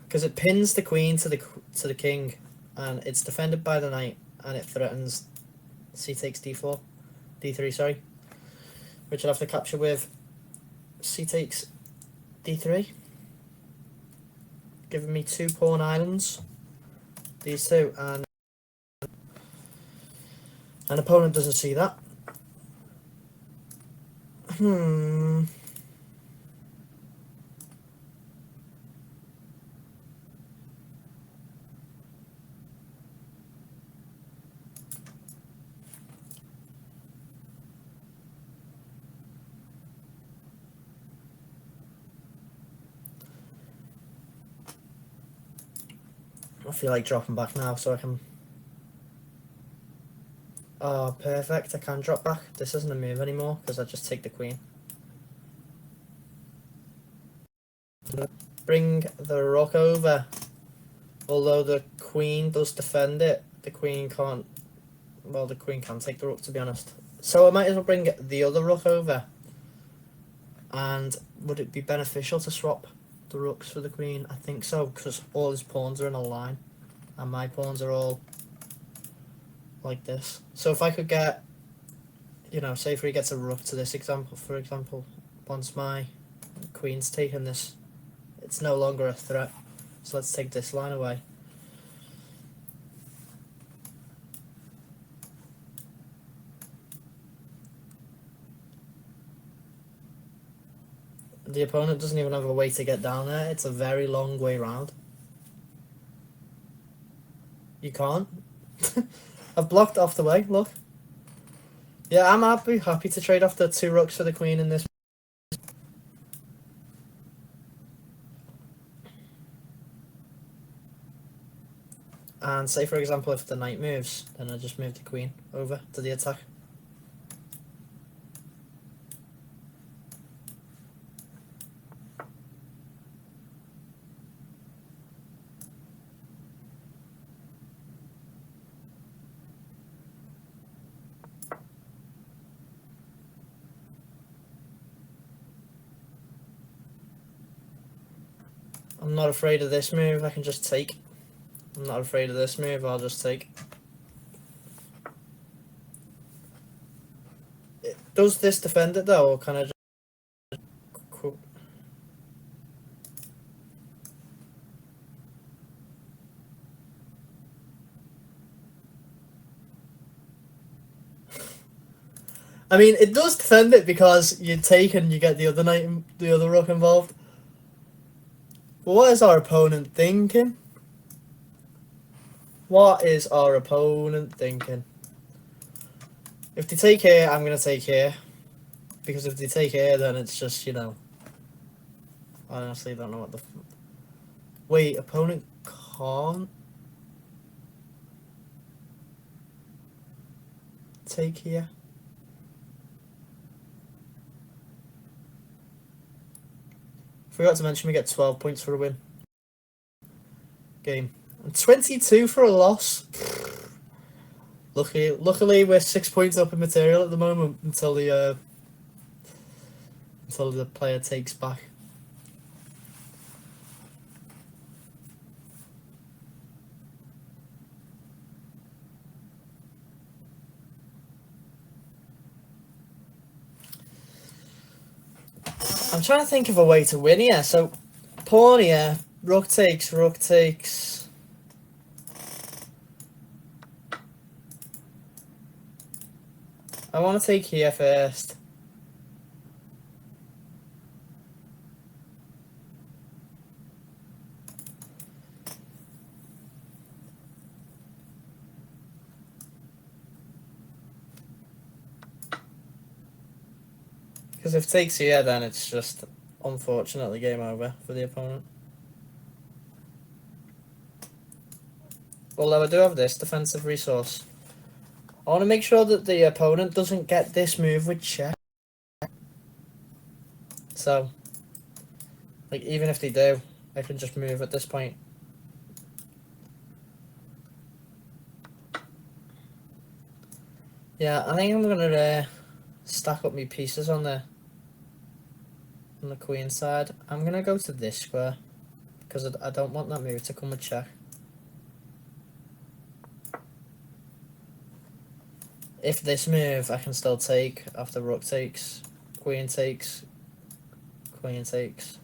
because it pins the queen to the king, and it's defended by the knight, and it threatens c takes d4, d3, sorry, which I'll have to capture with c takes d3, giving me 2 pawn islands, these two, and an opponent doesn't see that. I feel like dropping back now so I can... Oh, perfect. I can drop back. This isn't a move anymore because I just take the queen. Bring the rook over. Although the queen does defend it, the queen can't... Well, the queen can take the rook, to be honest. So I might as well bring the other rook over. And would it be beneficial to swap the rooks for the queen? I think so, because all his pawns are in a line. And my pawns are all like this. So if I could get, you know, say if he gets a rook to this example, for example, once my queen's taken this, it's no longer a threat. So let's take this line away. The opponent doesn't even have a way to get down there. It's a very long way round. You can't. I've blocked off the way, look. Yeah, I'm happy to trade off the 2 rooks for the queen in this. And say, for example, if the knight moves, then I just move the queen over to the attack. I'm not afraid of this move, I can just take. I'm not afraid of this move, I'll just take. Does this defend it though, or can I just... I mean, it does defend it because you take and you get the other knight, the other rook involved. But what is our opponent thinking? What is our opponent thinking? If they take here, I'm going to take here. Because if they take here, then it's just, you know... I honestly don't know what the... Wait, opponent can't take here? Forgot to mention we get 12 points for a win. Game. And 22 for a loss. Luckily we're 6 points up in material at the moment until the player takes back. I'm trying to think of a way to win here. So pawn here, rook takes, rook takes. I want to take here first. Because if takes here, then it's just, unfortunately, game over for the opponent. Although I do have this defensive resource. I want to make sure that the opponent doesn't get this move with check. So, like, even if they do, I can just move at this point. Yeah, I think I'm going to stack up my pieces on the queen side. I'm going to go to this square because I don't want that move to come with check. If this move, I can still take after rook takes, queen takes, queen takes,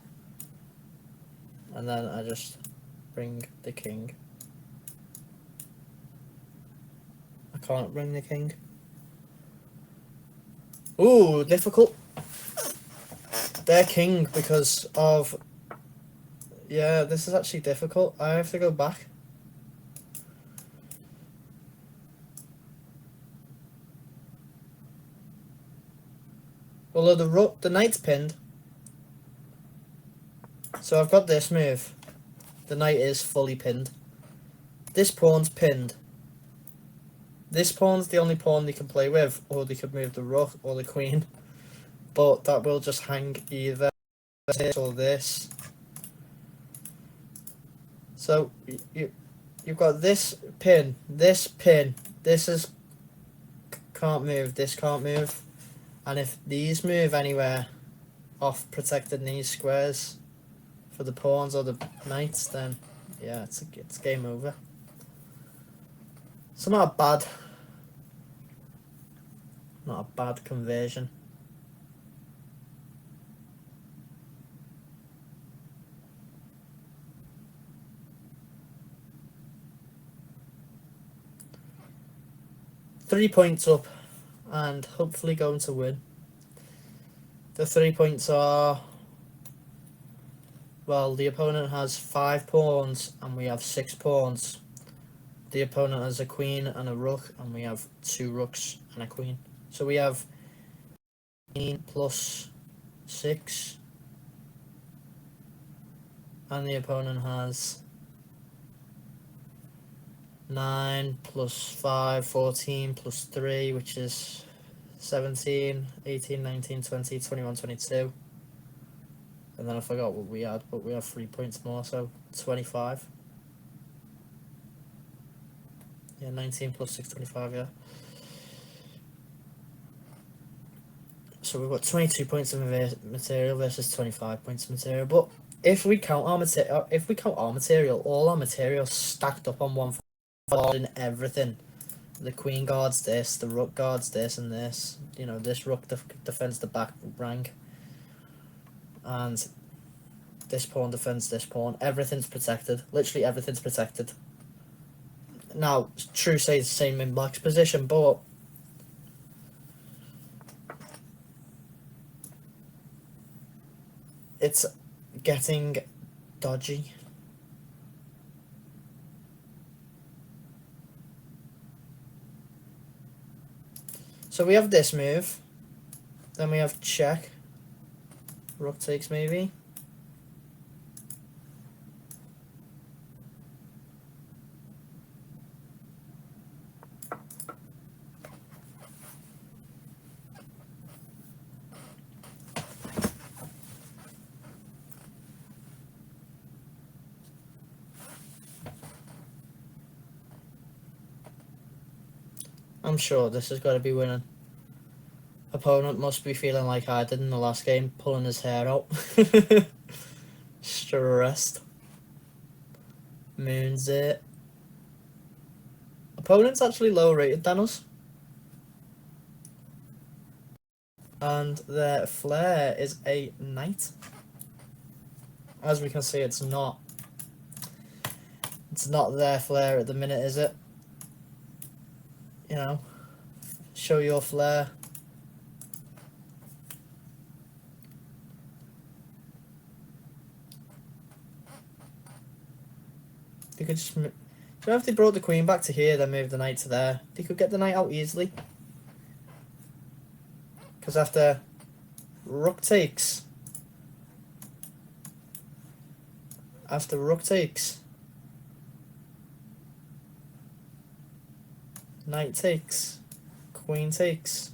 and then I just bring the king. I can't bring the king. Ooh, difficult. They're king because of... Yeah, this is actually difficult. I have to go back. Although the knight's pinned. So I've got this move. The knight is fully pinned. This pawn's pinned. This pawn's the only pawn they can play with, or they could move the rook or the queen. But that will just hang either this or this. So you've got this pin, this is can't move, this can't move. And if these move anywhere off protected these squares for the pawns or the knights, then yeah, it's game over. So not a bad conversion. Three points up and hopefully going to win. The 3 points are Well, the opponent has 5 pawns and we have 6 pawns. The opponent has a queen and a rook, and we have 2 rooks and a queen. So we have queen plus 6, and the opponent has 9 plus 5, 14 plus 3, which is 17, 18, 19, 20, 21, 22. And then I forgot what we had, but we have 3 points more, so 25. Yeah, 19 plus 6, 25, yeah. So we've got 22 points of material versus 25 points of material. But if we count our material, all our material stacked up on one board in everything. The queen guards this, the rook guards this, and this. You know, this rook defends the back rank, and this pawn defends this pawn. Everything's protected. Literally everything's protected. Now, true says the same in black's position, but it's getting dodgy. So we have this move, then we have check, rook takes maybe. I'm sure this has got to be winning. Opponent must be feeling like I did in the last game, pulling his hair out. Stressed. Moons it. Opponent's actually lower rated than us. And their flare is a knight. As we can see, it's not their flare at the minute, is it? You know, show your flair. They could just, if they brought the queen back to here, then move the knight to there, they could get the knight out easily. Because after rook takes, knight takes, queen takes,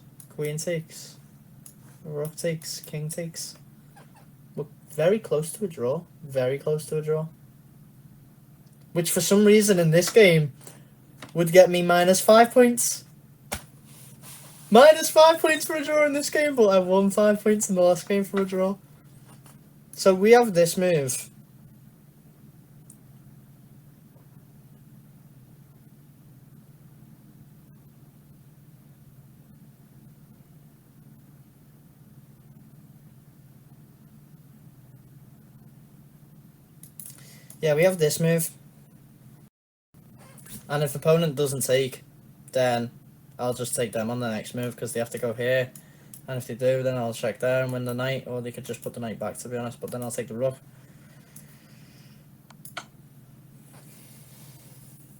rook takes, king takes. We're very close to a draw. Very close to a draw. Which for some reason in this game would get me -5 points. -5 points for a draw in this game, but I won 5 points in the last game for a draw. So we have this move. Yeah, we have this move. And if opponent doesn't take, then I'll just take them on the next move because they have to go here. And if they do, then I'll check there and win the knight, or they could just put the knight back, to be honest, but then I'll take the rook.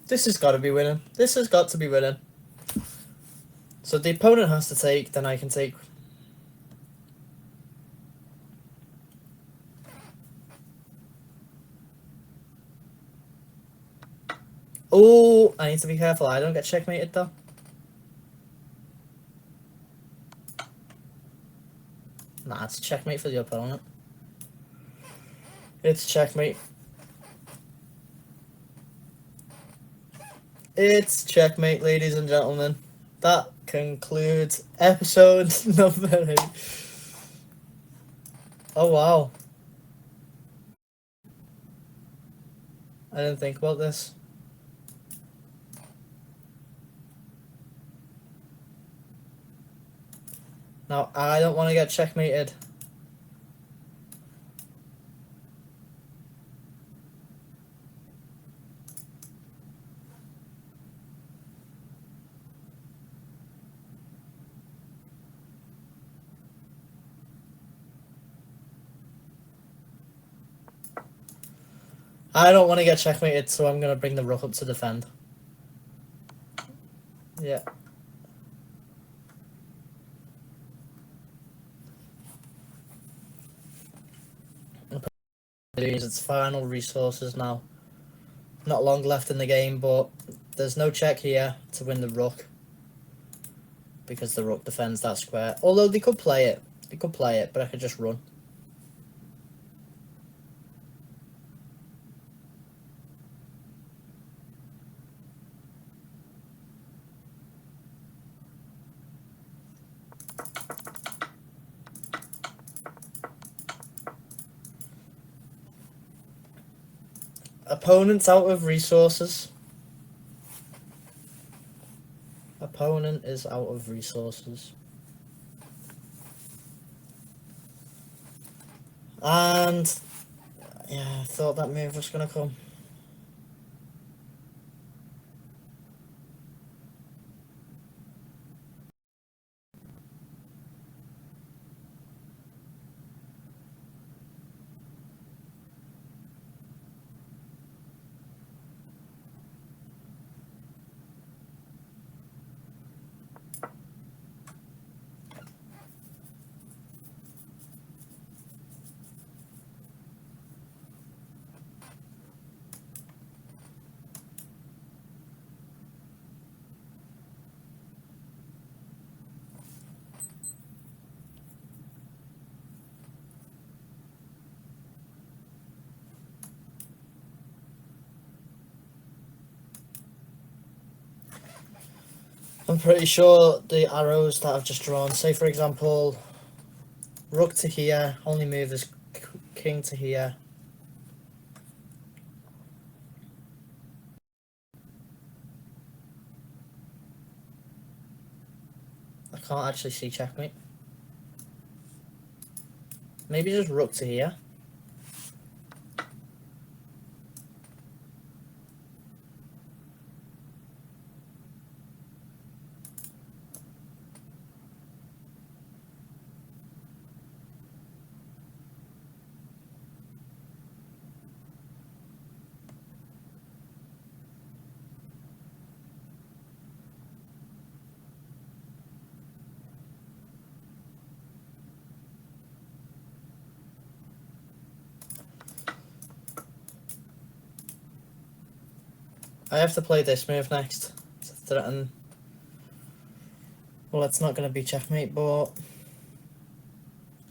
This has got to be winning. This has got to be winning. So the opponent has to take, then I can take. Oh, I need to be careful. I don't get checkmated though. Nah, it's checkmate for the opponent. It's checkmate. It's checkmate, ladies and gentlemen. That concludes episode number 8. Oh, wow. I didn't think about this. Now, I don't want to get checkmated. I don't want to get checkmated, so I'm going to bring the rook up to defend. Yeah. Use its final resources now. Not long left in the game, but there's no check here to win the rook, because the rook defends that square. Although they could play it. They could play it, but I could just run. Opponent's out of resources. Opponent is out of resources. And yeah, I thought that move was going to come. I'm pretty sure the arrows that I've just drawn, say for example, rook to here, only move is king to here. I can't actually see checkmate. Maybe just rook to here. I have to play this move next to threaten. Well, it's not going to be checkmate, but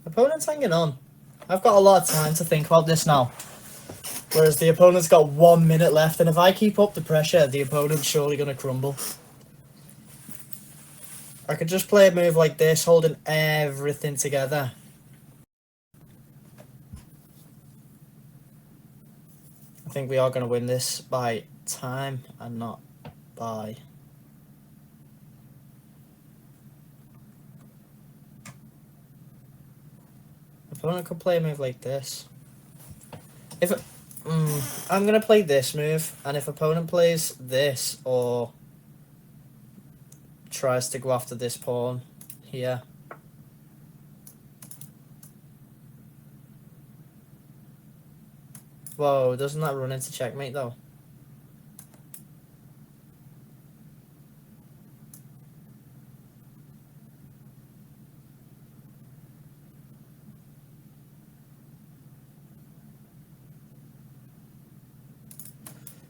opponent's hanging on. I've got a lot of time to think about this now. Whereas the opponent's got 1 minute left, and if I keep up the pressure, the opponent's surely going to crumble. I could just play a move like this, holding everything together. I think we are going to win this by time and not by... Opponent could play a move like this. If it, I'm going to play this move, and if opponent plays this or tries to go after this pawn here, whoa, doesn't that run into checkmate though?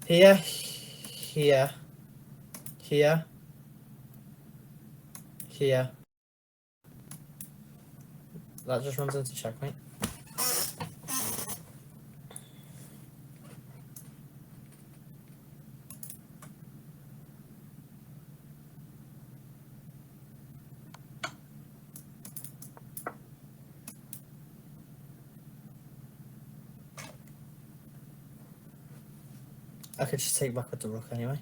Here, here, here, here. That just runs into checkmate. I could just take back with the rook anyway.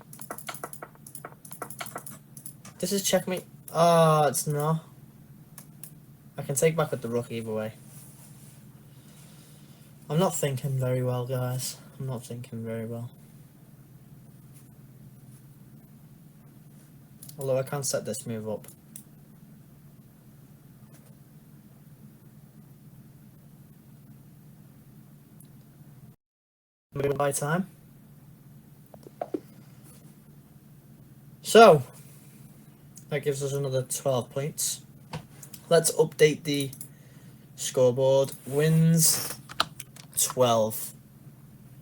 This is checkmate. Oh, it's not. I can take back with the rook either way. I'm not thinking very well, guys. I'm not thinking very well. Although I can set this move up. by time. So that gives us another 12 points. Let's update the scoreboard. Wins 12,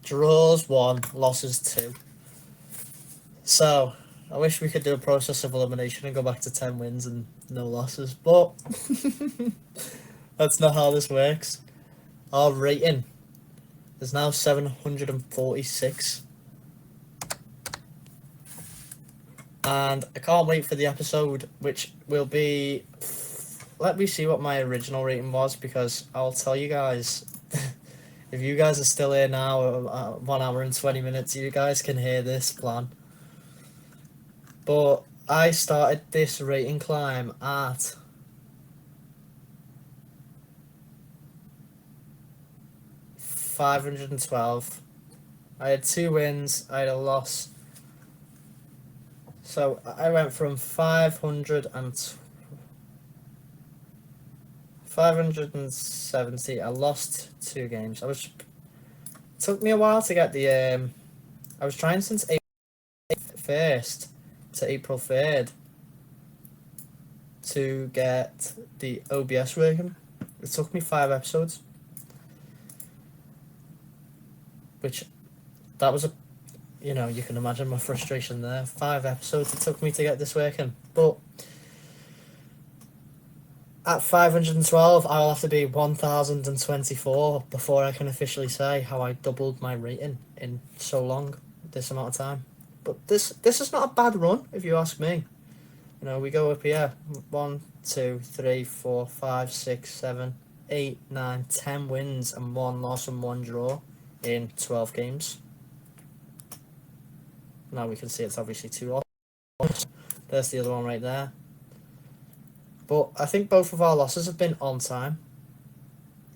draws 1, losses 2. So I wish we could do a process of elimination and go back to 10 wins and no losses, but that's not how this works. Our rating is now 746. And I can't wait for the episode, which will be... Let me see what my original rating was, because I'll tell you guys. If you guys are still here now, 1 hour and 20 minutes, you guys can hear this plan. But I started this rating climb at 512. I had 2 wins, I had a loss. So I went from 570. I lost 2 games. It took me a while to get the I was trying since April 1st to April 3rd to get the OBS working. It took me 5 episodes, which that was you can imagine my frustration there. 5 episodes it took me to get this working, but at 512 I'll have to be 1024 before I can officially say how I doubled my rating in so long, this amount of time. But this is not a bad run, if you ask me. We go up here, 1, 2, 3, 4, 5, 6, 7, 8, 9, 10 wins and 1 loss and 1 draw in 12 games. Now we can see it's obviously 2 losses. There's the other one right there. But I think both of our losses have been on time.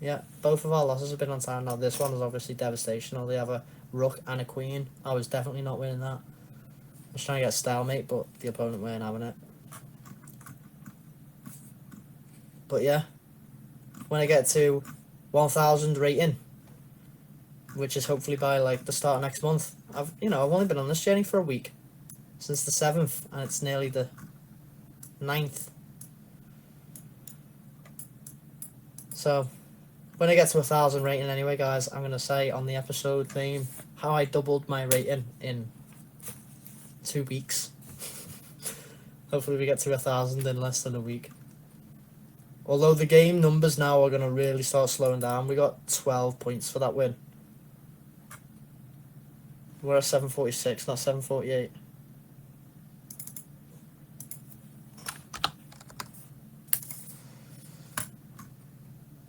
Yeah, both of our losses have been on time. Now this one is obviously devastation. They have a rook and a queen. I was definitely not winning that. I was trying to get stalemate, but the opponent weren't having it. But yeah, when I get to 1,000 rating, which is hopefully by like the start of next month. I've only been on this journey for a week, since the 7th, and it's nearly the 9th. So when I get to 1,000 rating anyway, guys, I'm gonna say on the episode theme how I doubled my rating in 2 weeks. Hopefully we get to 1,000 in less than a week. Although the game numbers now are gonna really start slowing down. We got 12 points for that win. We're at 746, not 748.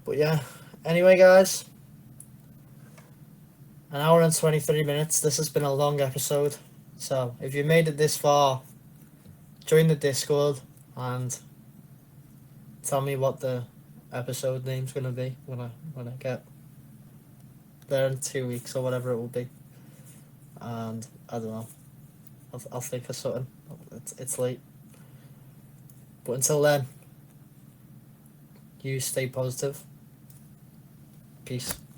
But yeah, anyway guys, 1 hour and 23 minutes. This has been a long episode. So if you made it this far, join the Discord and tell me what the episode name's going to be when I get there in 2 weeks or whatever it will be. And I don't know, I'll think of something. It's late, but until then, you stay positive. Peace.